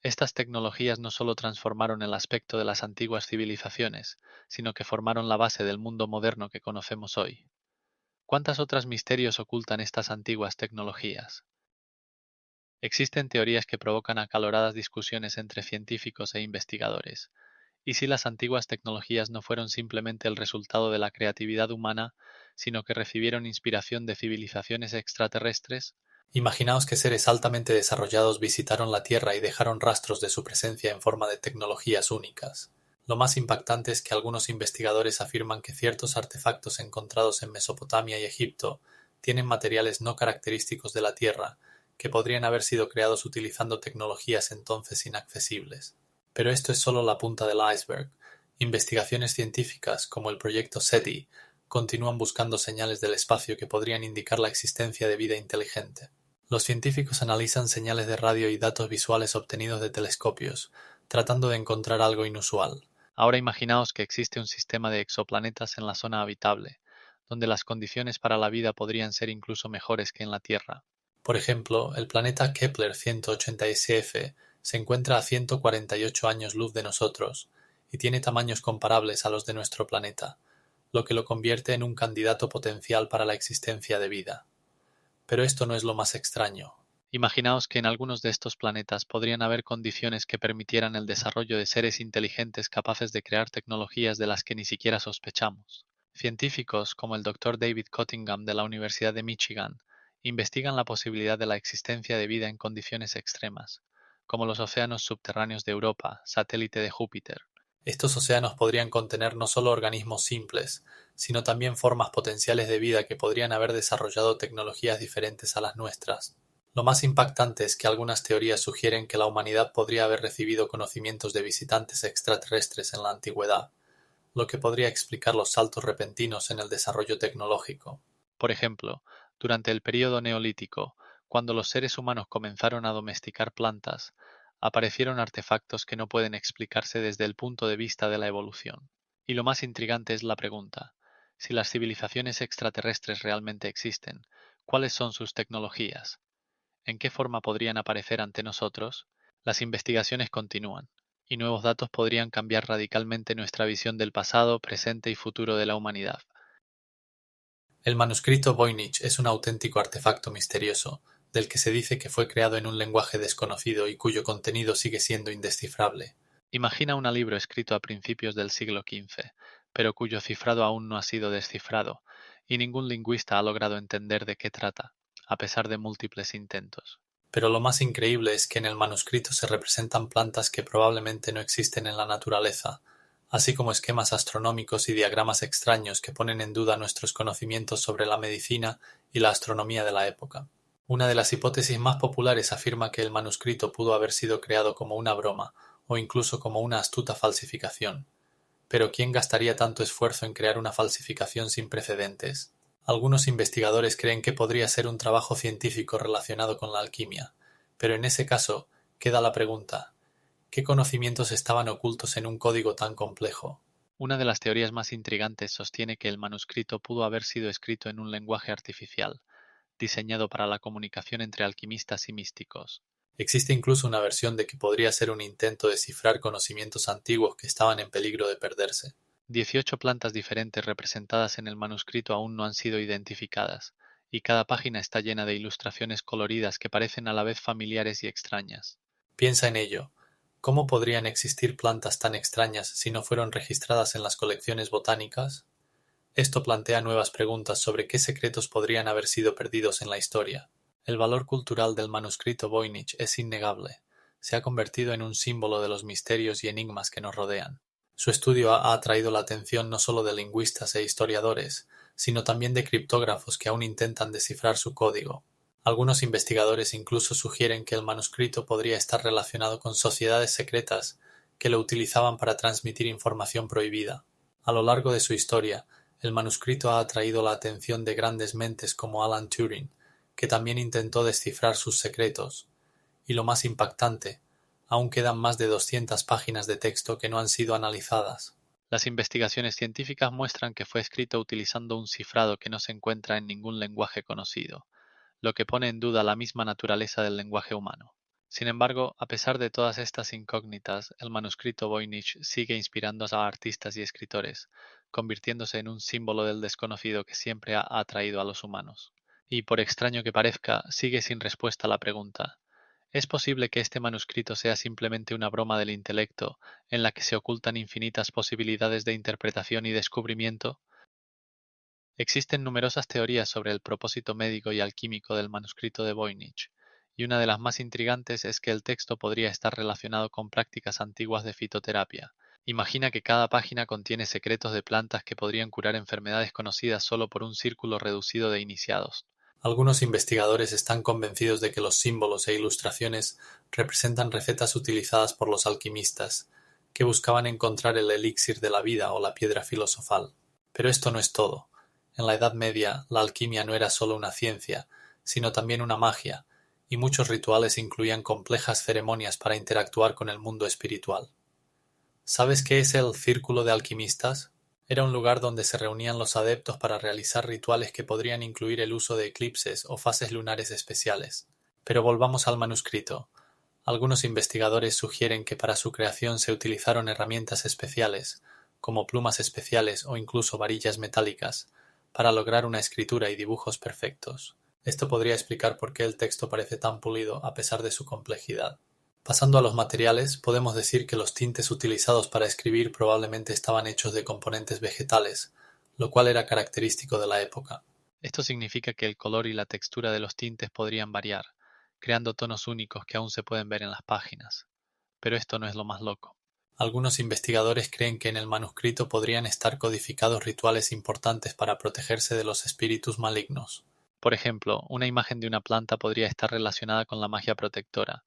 estas tecnologías no solo transformaron el aspecto de las antiguas civilizaciones, sino que formaron la base del mundo moderno que conocemos hoy. ¿Cuántos otros misterios ocultan estas antiguas tecnologías? Existen teorías que provocan acaloradas discusiones entre científicos e investigadores. ¿Y si las antiguas tecnologías no fueron simplemente el resultado de la creatividad humana, sino que recibieron inspiración de civilizaciones extraterrestres? Imaginaos que seres altamente desarrollados visitaron la Tierra y dejaron rastros de su presencia en forma de tecnologías únicas. Lo más impactante es que algunos investigadores afirman que ciertos artefactos encontrados en Mesopotamia y Egipto tienen materiales no característicos de la Tierra, que podrían haber sido creados utilizando tecnologías entonces inaccesibles. Pero esto es solo la punta del iceberg. Investigaciones científicas, como el proyecto SETI, continúan buscando señales del espacio que podrían indicar la existencia de vida inteligente. Los científicos analizan señales de radio y datos visuales obtenidos de telescopios, tratando de encontrar algo inusual. Ahora imaginaos que existe un sistema de exoplanetas en la zona habitable, donde las condiciones para la vida podrían ser incluso mejores que en la Tierra. Por ejemplo, el planeta Kepler 186 f Se encuentra a 148 años luz de nosotros y tiene tamaños comparables a los de nuestro planeta, lo que lo convierte en un candidato potencial para la existencia de vida. Pero esto no es lo más extraño. Imaginaos que en algunos de estos planetas podrían haber condiciones que permitieran el desarrollo de seres inteligentes capaces de crear tecnologías de las que ni siquiera sospechamos. Científicos como el Dr. David Cottingham de la Universidad de Michigan investigan la posibilidad de la existencia de vida en condiciones extremas, como los océanos subterráneos de Europa, satélite de Júpiter. Estos océanos podrían contener no solo organismos simples, sino también formas potenciales de vida que podrían haber desarrollado tecnologías diferentes a las nuestras. Lo más impactante es que algunas teorías sugieren que la humanidad podría haber recibido conocimientos de visitantes extraterrestres en la antigüedad, lo que podría explicar los saltos repentinos en el desarrollo tecnológico. Por ejemplo, durante el período neolítico, cuando los seres humanos comenzaron a domesticar plantas, aparecieron artefactos que no pueden explicarse desde el punto de vista de la evolución. Y lo más intrigante es la pregunta: si las civilizaciones extraterrestres realmente existen, ¿cuáles son sus tecnologías? ¿En qué forma podrían aparecer ante nosotros? Las investigaciones continúan, y nuevos datos podrían cambiar radicalmente nuestra visión del pasado, presente y futuro de la humanidad. El manuscrito Voynich es un auténtico artefacto misterioso, del que se dice que fue creado en un lenguaje desconocido y cuyo contenido sigue siendo indescifrable. Imagina un libro escrito a principios del siglo XV, pero cuyo cifrado aún no ha sido descifrado, y ningún lingüista ha logrado entender de qué trata, a pesar de múltiples intentos. Pero lo más increíble es que en el manuscrito se representan plantas que probablemente no existen en la naturaleza, así como esquemas astronómicos y diagramas extraños que ponen en duda nuestros conocimientos sobre la medicina y la astronomía de la época. Una de las hipótesis más populares afirma que el manuscrito pudo haber sido creado como una broma, o incluso como una astuta falsificación. Pero ¿quién gastaría tanto esfuerzo en crear una falsificación sin precedentes? Algunos investigadores creen que podría ser un trabajo científico relacionado con la alquimia, pero en ese caso queda la pregunta: ¿qué conocimientos estaban ocultos en un código tan complejo? Una de las teorías más intrigantes sostiene que el manuscrito pudo haber sido escrito en un lenguaje artificial, diseñado para la comunicación entre alquimistas y místicos. Existe incluso una versión de que podría ser un intento de cifrar conocimientos antiguos que estaban en peligro de perderse. 18 plantas diferentes representadas en el manuscrito aún no han sido identificadas, y cada página está llena de ilustraciones coloridas que parecen a la vez familiares y extrañas. Piensa en ello. ¿Cómo podrían existir plantas tan extrañas si no fueron registradas en las colecciones botánicas? Esto plantea nuevas preguntas sobre qué secretos podrían haber sido perdidos en la historia. El valor cultural del manuscrito Voynich es innegable. Se ha convertido en un símbolo de los misterios y enigmas que nos rodean. Su estudio ha atraído la atención no solo de lingüistas e historiadores, sino también de criptógrafos que aún intentan descifrar su código. Algunos investigadores incluso sugieren que el manuscrito podría estar relacionado con sociedades secretas que lo utilizaban para transmitir información prohibida. A lo largo de su historia, el manuscrito ha atraído la atención de grandes mentes como Alan Turing, que también intentó descifrar sus secretos. Y lo más impactante, aún quedan más de 200 páginas de texto que no han sido analizadas. Las investigaciones científicas muestran que fue escrito utilizando un cifrado que no se encuentra en ningún lenguaje conocido, lo que pone en duda la misma naturaleza del lenguaje humano. Sin embargo, a pesar de todas estas incógnitas, el manuscrito Voynich sigue inspirando a artistas y escritores, convirtiéndose en un símbolo del desconocido que siempre ha atraído a los humanos. Y por extraño que parezca, sigue sin respuesta la pregunta: ¿es posible que este manuscrito sea simplemente una broma del intelecto en la que se ocultan infinitas posibilidades de interpretación y descubrimiento? Existen numerosas teorías sobre el propósito médico y alquímico del manuscrito de Voynich, y una de las más intrigantes es que el texto podría estar relacionado con prácticas antiguas de fitoterapia. Imagina que cada página contiene secretos de plantas que podrían curar enfermedades conocidas solo por un círculo reducido de iniciados. Algunos investigadores están convencidos de que los símbolos e ilustraciones representan recetas utilizadas por los alquimistas, que buscaban encontrar el elixir de la vida o la piedra filosofal. Pero esto no es todo. En la Edad Media, la alquimia no era solo una ciencia, sino también una magia, y muchos rituales incluían complejas ceremonias para interactuar con el mundo espiritual. ¿Sabes qué es el Círculo de Alquimistas? Era un lugar donde se reunían los adeptos para realizar rituales que podrían incluir el uso de eclipses o fases lunares especiales. Pero volvamos al manuscrito. Algunos investigadores sugieren que para su creación se utilizaron herramientas especiales, como plumas especiales o incluso varillas metálicas, para lograr una escritura y dibujos perfectos. Esto podría explicar por qué el texto parece tan pulido a pesar de su complejidad. Pasando a los materiales, podemos decir que los tintes utilizados para escribir probablemente estaban hechos de componentes vegetales, lo cual era característico de la época. Esto significa que el color y la textura de los tintes podrían variar, creando tonos únicos que aún se pueden ver en las páginas. Pero esto no es lo más loco. Algunos investigadores creen que en el manuscrito podrían estar codificados rituales importantes para protegerse de los espíritus malignos. Por ejemplo, una imagen de una planta podría estar relacionada con la magia protectora,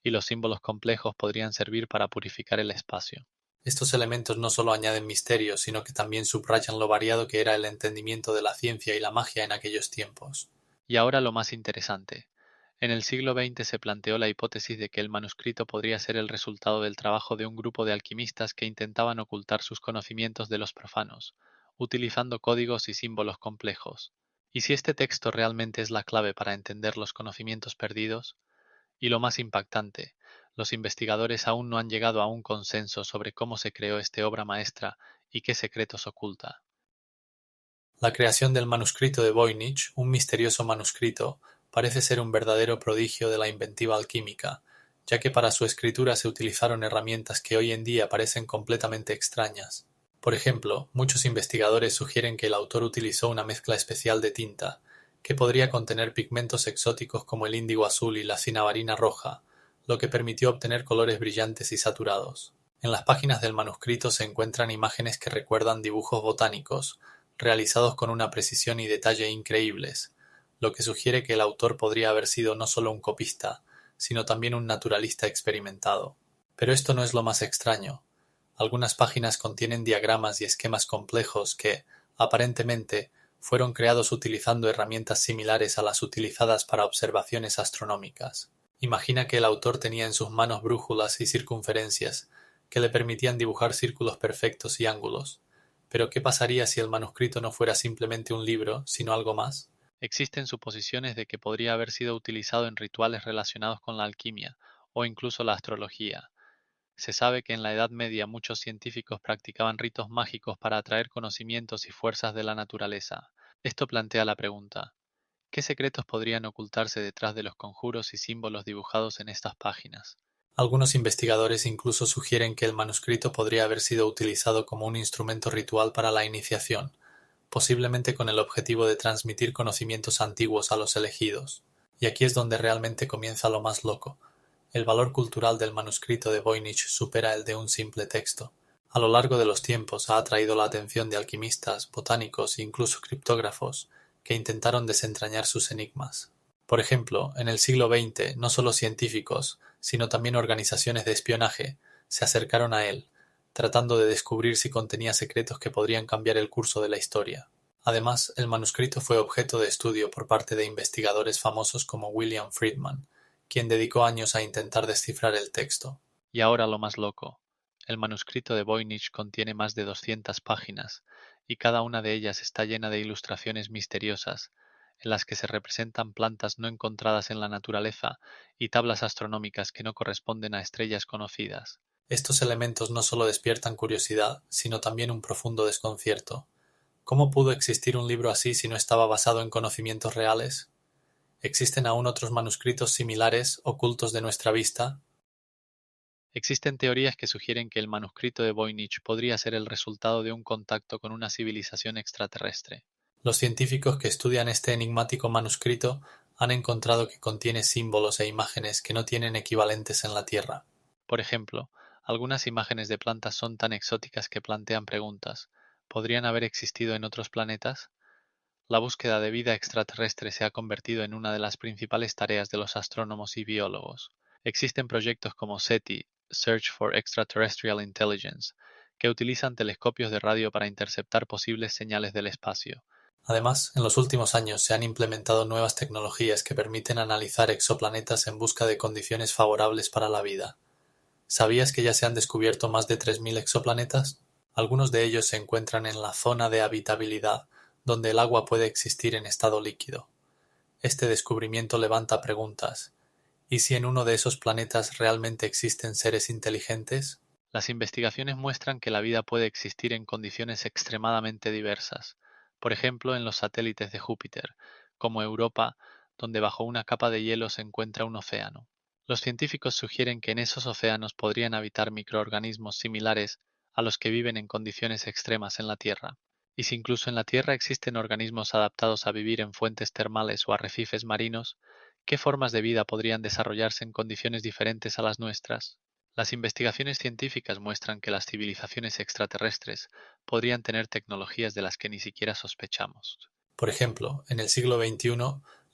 y los símbolos complejos podrían servir para purificar el espacio. Estos elementos no solo añaden misterio, sino que también subrayan lo variado que era el entendimiento de la ciencia y la magia en aquellos tiempos. Y ahora lo más interesante. En el siglo XX se planteó la hipótesis de que el manuscrito podría ser el resultado del trabajo de un grupo de alquimistas que intentaban ocultar sus conocimientos de los profanos, utilizando códigos y símbolos complejos. ¿Y si este texto realmente es la clave para entender los conocimientos perdidos? Y lo más impactante, los investigadores aún no han llegado a un consenso sobre cómo se creó esta obra maestra y qué secretos oculta. La creación del manuscrito de Voynich, un misterioso manuscrito, parece ser un verdadero prodigio de la inventiva alquímica, ya que para su escritura se utilizaron herramientas que hoy en día parecen completamente extrañas. Por ejemplo, muchos investigadores sugieren que el autor utilizó una mezcla especial de tinta, que podría contener pigmentos exóticos como el índigo azul y la cinabarina roja, lo que permitió obtener colores brillantes y saturados. En las páginas del manuscrito se encuentran imágenes que recuerdan dibujos botánicos, realizados con una precisión y detalle increíbles, lo que sugiere que el autor podría haber sido no solo un copista, sino también un naturalista experimentado. Pero esto no es lo más extraño. Algunas páginas contienen diagramas y esquemas complejos que, aparentemente, fueron creados utilizando herramientas similares a las utilizadas para observaciones astronómicas. Imagina que el autor tenía en sus manos brújulas y circunferencias que le permitían dibujar círculos perfectos y ángulos. Pero ¿qué pasaría si el manuscrito no fuera simplemente un libro, sino algo más? Existen suposiciones de que podría haber sido utilizado en rituales relacionados con la alquimia o incluso la astrología. Se sabe que en la Edad Media muchos científicos practicaban ritos mágicos para atraer conocimientos y fuerzas de la naturaleza. Esto plantea la pregunta: ¿qué secretos podrían ocultarse detrás de los conjuros y símbolos dibujados en estas páginas? Algunos investigadores incluso sugieren que el manuscrito podría haber sido utilizado como un instrumento ritual para la iniciación, posiblemente con el objetivo de transmitir conocimientos antiguos a los elegidos. Y aquí es donde realmente comienza lo más loco. El valor cultural del manuscrito de Voynich supera el de un simple texto. A lo largo de los tiempos ha atraído la atención de alquimistas, botánicos e incluso criptógrafos que intentaron desentrañar sus enigmas. Por ejemplo, en el siglo XX, no solo científicos, sino también organizaciones de espionaje, se acercaron a él, tratando de descubrir si contenía secretos que podrían cambiar el curso de la historia. Además, el manuscrito fue objeto de estudio por parte de investigadores famosos como William Friedman, quien dedicó años a intentar descifrar el texto. Y ahora lo más loco. El manuscrito de Voynich contiene más de 200 páginas, y cada una de ellas está llena de ilustraciones misteriosas, en las que se representan plantas no encontradas en la naturaleza y tablas astronómicas que no corresponden a estrellas conocidas. Estos elementos no solo despiertan curiosidad, sino también un profundo desconcierto. ¿Cómo pudo existir un libro así si no estaba basado en conocimientos reales? ¿Existen aún otros manuscritos similares ocultos de nuestra vista? Existen teorías que sugieren que el manuscrito de Voynich podría ser el resultado de un contacto con una civilización extraterrestre. Los científicos que estudian este enigmático manuscrito han encontrado que contiene símbolos e imágenes que no tienen equivalentes en la Tierra. Por ejemplo, algunas imágenes de plantas son tan exóticas que plantean preguntas: ¿podrían haber existido en otros planetas? La búsqueda de vida extraterrestre se ha convertido en una de las principales tareas de los astrónomos y biólogos. Existen proyectos como SETI, Search for Extraterrestrial Intelligence, que utilizan telescopios de radio para interceptar posibles señales del espacio. Además, en los últimos años se han implementado nuevas tecnologías que permiten analizar exoplanetas en busca de condiciones favorables para la vida. ¿Sabías que ya se han descubierto más de 3000 exoplanetas? Algunos de ellos se encuentran en la zona de habitabilidad, donde el agua puede existir en estado líquido. Este descubrimiento levanta preguntas. ¿Y si en uno de esos planetas realmente existen seres inteligentes? Las investigaciones muestran que la vida puede existir en condiciones extremadamente diversas, por ejemplo en los satélites de Júpiter, como Europa, donde bajo una capa de hielo se encuentra un océano. Los científicos sugieren que en esos océanos podrían habitar microorganismos similares a los que viven en condiciones extremas en la Tierra. Y si incluso en la Tierra existen organismos adaptados a vivir en fuentes termales o arrecifes marinos, ¿qué formas de vida podrían desarrollarse en condiciones diferentes a las nuestras? Las investigaciones científicas muestran que las civilizaciones extraterrestres podrían tener tecnologías de las que ni siquiera sospechamos. Por ejemplo, en el siglo XXI,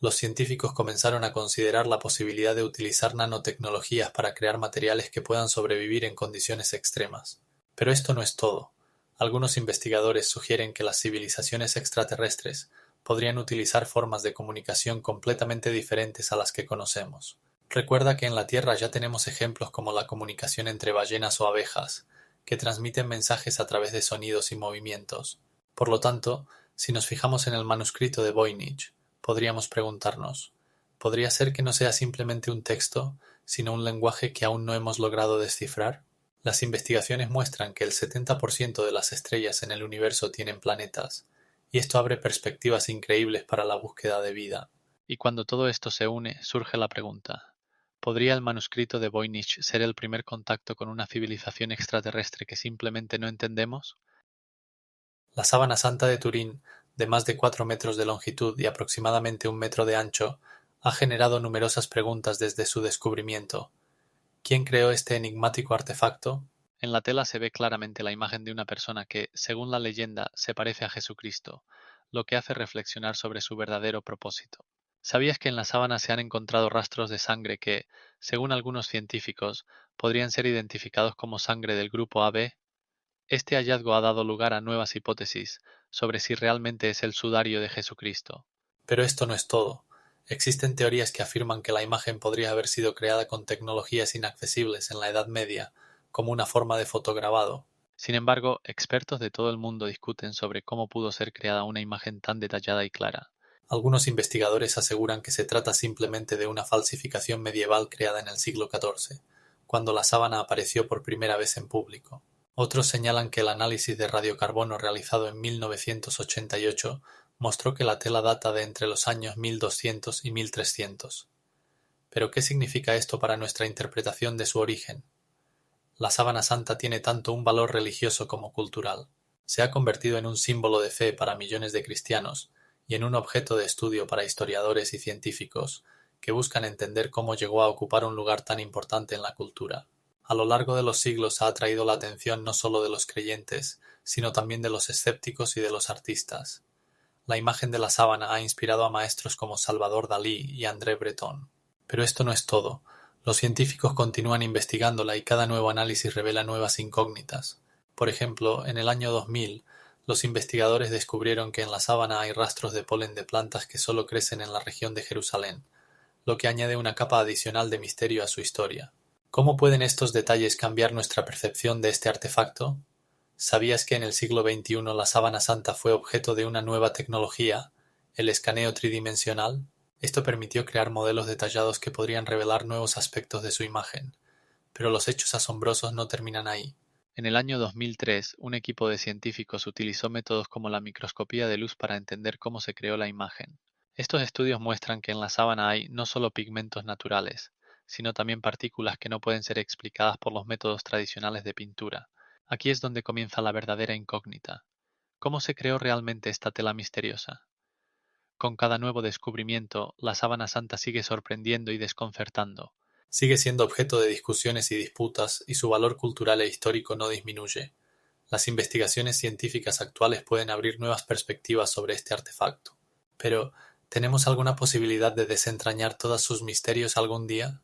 los científicos comenzaron a considerar la posibilidad de utilizar nanotecnologías para crear materiales que puedan sobrevivir en condiciones extremas. Pero esto no es todo. Algunos investigadores sugieren que las civilizaciones extraterrestres podrían utilizar formas de comunicación completamente diferentes a las que conocemos. Recuerda que en la Tierra ya tenemos ejemplos como la comunicación entre ballenas o abejas, que transmiten mensajes a través de sonidos y movimientos. Por lo tanto, si nos fijamos en el manuscrito de Voynich, podríamos preguntarnos, ¿podría ser que no sea simplemente un texto, sino un lenguaje que aún no hemos logrado descifrar? Las investigaciones muestran que el 70% de las estrellas en el universo tienen planetas, y esto abre perspectivas increíbles para la búsqueda de vida. Y cuando todo esto se une, surge la pregunta, ¿podría el manuscrito de Voynich ser el primer contacto con una civilización extraterrestre que simplemente no entendemos? La sábana santa de Turín, de más de 4 metros de longitud y aproximadamente 1 metro de ancho, ha generado numerosas preguntas desde su descubrimiento. ¿Quién creó este enigmático artefacto? En la tela se ve claramente la imagen de una persona que, según la leyenda, se parece a Jesucristo, lo que hace reflexionar sobre su verdadero propósito. ¿Sabías que en la sábana se han encontrado rastros de sangre que, según algunos científicos, podrían ser identificados como sangre del grupo AB? Este hallazgo ha dado lugar a nuevas hipótesis sobre si realmente es el sudario de Jesucristo. Pero esto no es todo. Existen teorías que afirman que la imagen podría haber sido creada con tecnologías inaccesibles en la Edad Media, como una forma de fotograbado. Sin embargo, expertos de todo el mundo discuten sobre cómo pudo ser creada una imagen tan detallada y clara. Algunos investigadores aseguran que se trata simplemente de una falsificación medieval creada en el siglo XIV, cuando la sábana apareció por primera vez en público. Otros señalan que el análisis de radiocarbono realizado en 1988 mostró que la tela data de entre los años 1200 y 1300. ¿Pero qué significa esto para nuestra interpretación de su origen? La sábana santa tiene tanto un valor religioso como cultural. Se ha convertido en un símbolo de fe para millones de cristianos y en un objeto de estudio para historiadores y científicos que buscan entender cómo llegó a ocupar un lugar tan importante en la cultura. A lo largo de los siglos ha atraído la atención no solo de los creyentes, sino también de los escépticos y de los artistas. La imagen de la sábana ha inspirado a maestros como Salvador Dalí y André Breton. Pero esto no es todo. Los científicos continúan investigándola y cada nuevo análisis revela nuevas incógnitas. Por ejemplo, en el año 2000, los investigadores descubrieron que en la sábana hay rastros de polen de plantas que solo crecen en la región de Jerusalén, lo que añade una capa adicional de misterio a su historia. ¿Cómo pueden estos detalles cambiar nuestra percepción de este artefacto? ¿Sabías que en el siglo XXI la sábana santa fue objeto de una nueva tecnología, el escaneo tridimensional? Esto permitió crear modelos detallados que podrían revelar nuevos aspectos de su imagen. Pero los hechos asombrosos no terminan ahí. En el año 2003, un equipo de científicos utilizó métodos como la microscopía de luz para entender cómo se creó la imagen. Estos estudios muestran que en la sábana hay no solo pigmentos naturales, sino también partículas que no pueden ser explicadas por los métodos tradicionales de pintura. Aquí es donde comienza la verdadera incógnita. ¿Cómo se creó realmente esta tela misteriosa? Con cada nuevo descubrimiento, la sábana santa sigue sorprendiendo y desconcertando. Sigue siendo objeto de discusiones y disputas, y su valor cultural e histórico no disminuye. Las investigaciones científicas actuales pueden abrir nuevas perspectivas sobre este artefacto. Pero, ¿tenemos alguna posibilidad de desentrañar todos sus misterios algún día?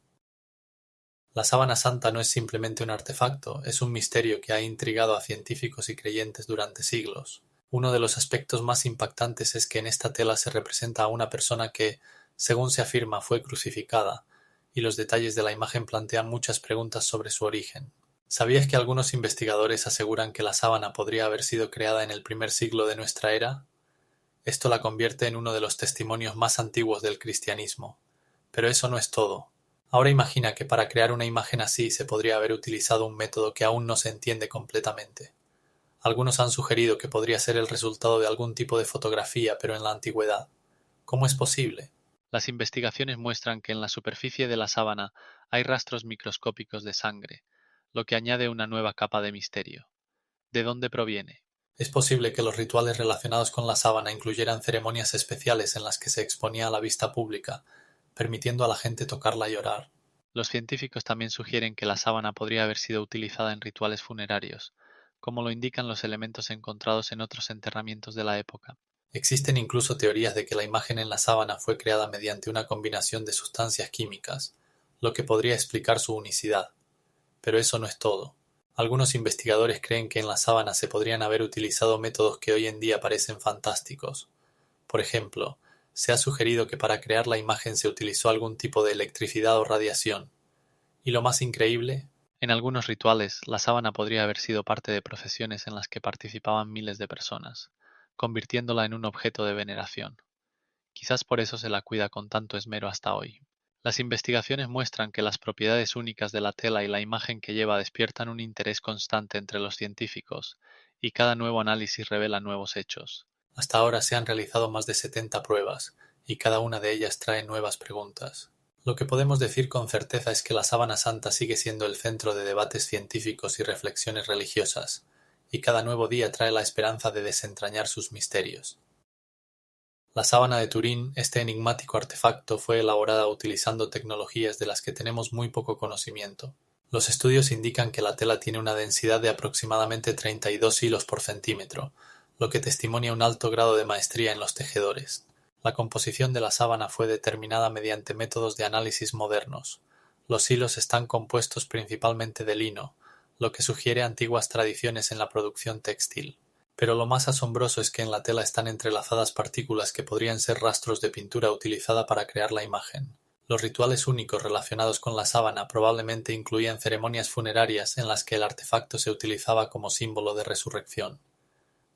La sábana santa no es simplemente un artefacto, es un misterio que ha intrigado a científicos y creyentes durante siglos. Uno de los aspectos más impactantes es que en esta tela se representa a una persona que, según se afirma, fue crucificada, y los detalles de la imagen plantean muchas preguntas sobre su origen. ¿Sabías que algunos investigadores aseguran que la sábana podría haber sido creada en el primer siglo de nuestra era? Esto la convierte en uno de los testimonios más antiguos del cristianismo. Pero eso no es todo. Ahora imagina que para crear una imagen así se podría haber utilizado un método que aún no se entiende completamente. Algunos han sugerido que podría ser el resultado de algún tipo de fotografía, pero en la antigüedad. ¿Cómo es posible? Las investigaciones muestran que en la superficie de la sábana hay rastros microscópicos de sangre, lo que añade una nueva capa de misterio. ¿De dónde proviene? Es posible que los rituales relacionados con la sábana incluyeran ceremonias especiales en las que se exponía a la vista pública, permitiendo a la gente tocarla y orar. Los científicos también sugieren que la sábana podría haber sido utilizada en rituales funerarios, como lo indican los elementos encontrados en otros enterramientos de la época. Existen incluso teorías de que la imagen en la sábana fue creada mediante una combinación de sustancias químicas, lo que podría explicar su unicidad. Pero eso no es todo. Algunos investigadores creen que en la sábana se podrían haber utilizado métodos que hoy en día parecen fantásticos. Por ejemplo, se ha sugerido que para crear la imagen se utilizó algún tipo de electricidad o radiación. Y lo más increíble, En algunos rituales, la sábana podría haber sido parte de procesiones en las que participaban miles de personas, convirtiéndola en un objeto de veneración. Quizás por eso se la cuida con tanto esmero hasta hoy. Las investigaciones muestran que las propiedades únicas de la tela y la imagen que lleva despiertan un interés constante entre los científicos, y cada nuevo análisis revela nuevos hechos. hasta ahora se han realizado más de 70 pruebas, y cada una de ellas trae nuevas preguntas. Lo que podemos decir con certeza es que la sábana santa sigue siendo el centro de debates científicos y reflexiones religiosas, y cada nuevo día trae la esperanza de desentrañar sus misterios. La sábana de Turín, este enigmático artefacto, fue elaborada utilizando tecnologías de las que tenemos muy poco conocimiento. Los estudios indican que la tela tiene una densidad de aproximadamente 32 hilos por centímetro, lo que testimonia un alto grado de maestría en los tejedores. La composición de la sábana fue determinada mediante métodos de análisis modernos. Los hilos están compuestos principalmente de lino, lo que sugiere antiguas tradiciones en la producción textil. Pero lo más asombroso es que en la tela están entrelazadas partículas que podrían ser rastros de pintura utilizada para crear la imagen. Los rituales únicos relacionados con la sábana probablemente incluían ceremonias funerarias en las que el artefacto se utilizaba como símbolo de resurrección.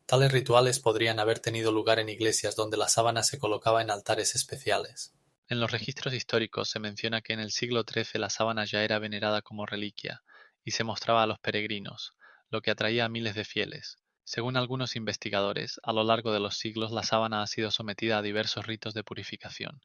Tales rituales podrían haber tenido lugar en iglesias donde la sábana se colocaba en altares especiales. En los registros históricos se menciona que en el siglo XIII la sábana ya era venerada como reliquia y se mostraba a los peregrinos, lo que atraía a miles de fieles. Según algunos investigadores, a lo largo de los siglos la sábana ha sido sometida a diversos ritos de purificación,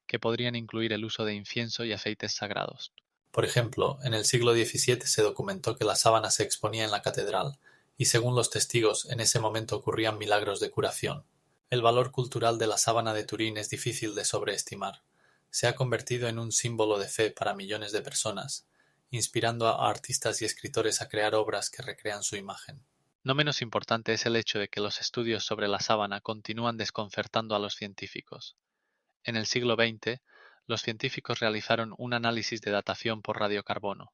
que podrían incluir el uso de incienso y aceites sagrados. Por ejemplo, en el siglo XVII se documentó que la sábana se exponía en la catedral, y según los testigos, en ese momento ocurrían milagros de curación. El valor cultural de la sábana de Turín es difícil de sobreestimar. Se ha convertido en un símbolo de fe para millones de personas, inspirando a artistas y escritores a crear obras que recrean su imagen. No menos importante es el hecho de que los estudios sobre la sábana continúan desconcertando a los científicos. En el siglo XX, los científicos realizaron un análisis de datación por radiocarbono,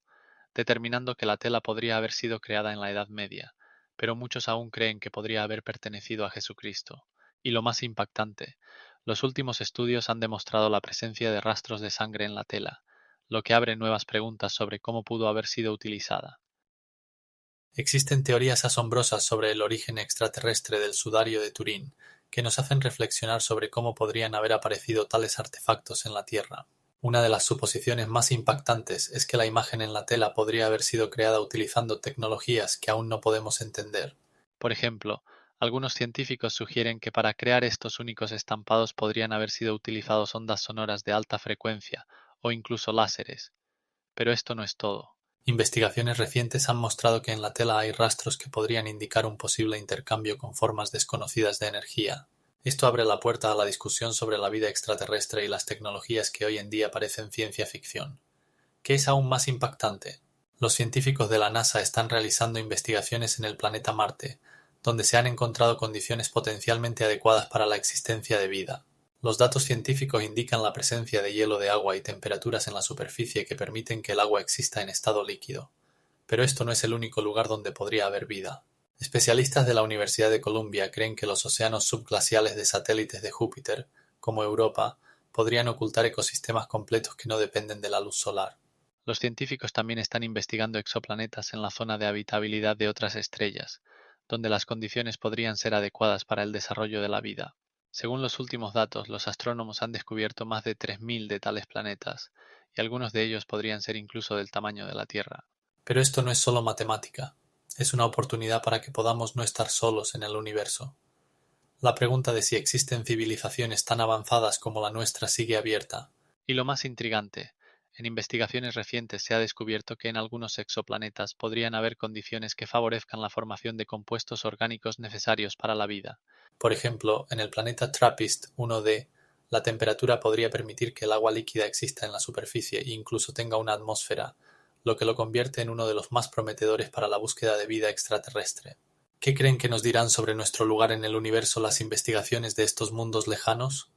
determinando que la tela podría haber sido creada en la Edad Media, pero muchos aún creen que podría haber pertenecido a Jesucristo. Y lo más impactante, los últimos estudios han demostrado la presencia de rastros de sangre en la tela, lo que abre nuevas preguntas sobre cómo pudo haber sido utilizada. Existen teorías asombrosas sobre el origen extraterrestre del sudario de Turín, que nos hacen reflexionar sobre cómo podrían haber aparecido tales artefactos en la Tierra. Una de las suposiciones más impactantes es que la imagen en la tela podría haber sido creada utilizando tecnologías que aún no podemos entender. Por ejemplo, algunos científicos sugieren que para crear estos únicos estampados podrían haber sido utilizados ondas sonoras de alta frecuencia o incluso láseres. Pero esto no es todo. Investigaciones recientes han mostrado que en la tela hay rastros que podrían indicar un posible intercambio con formas desconocidas de energía. Esto abre la puerta a la discusión sobre la vida extraterrestre y las tecnologías que hoy en día parecen ciencia ficción. ¿Qué es aún más impactante? Los científicos de la NASA están realizando investigaciones en el planeta Marte, donde se han encontrado condiciones potencialmente adecuadas para la existencia de vida. Los datos científicos indican la presencia de hielo de agua y temperaturas en la superficie que permiten que el agua exista en estado líquido. Pero esto no es el único lugar donde podría haber vida. Especialistas de la Universidad de Columbia creen que los océanos subglaciales de satélites de Júpiter, como Europa, podrían ocultar ecosistemas completos que no dependen de la luz solar. Los científicos también están investigando exoplanetas en la zona de habitabilidad de otras estrellas, donde las condiciones podrían ser adecuadas para el desarrollo de la vida. Según los últimos datos, los astrónomos han descubierto más de 3000 de tales planetas, y algunos de ellos podrían ser incluso del tamaño de la Tierra. Pero esto no es solo matemática, es una oportunidad para que podamos no estar solos en el universo. La pregunta de si existen civilizaciones tan avanzadas como la nuestra sigue abierta. Y lo más intrigante, en investigaciones recientes se ha descubierto que en algunos exoplanetas podrían haber condiciones que favorezcan la formación de compuestos orgánicos necesarios para la vida. Por ejemplo, en el planeta TRAPPIST-1d, la temperatura podría permitir que el agua líquida exista en la superficie e incluso tenga una atmósfera, lo que lo convierte en uno de los más prometedores para la búsqueda de vida extraterrestre. ¿Qué creen que nos dirán sobre nuestro lugar en el universo las investigaciones de estos mundos lejanos?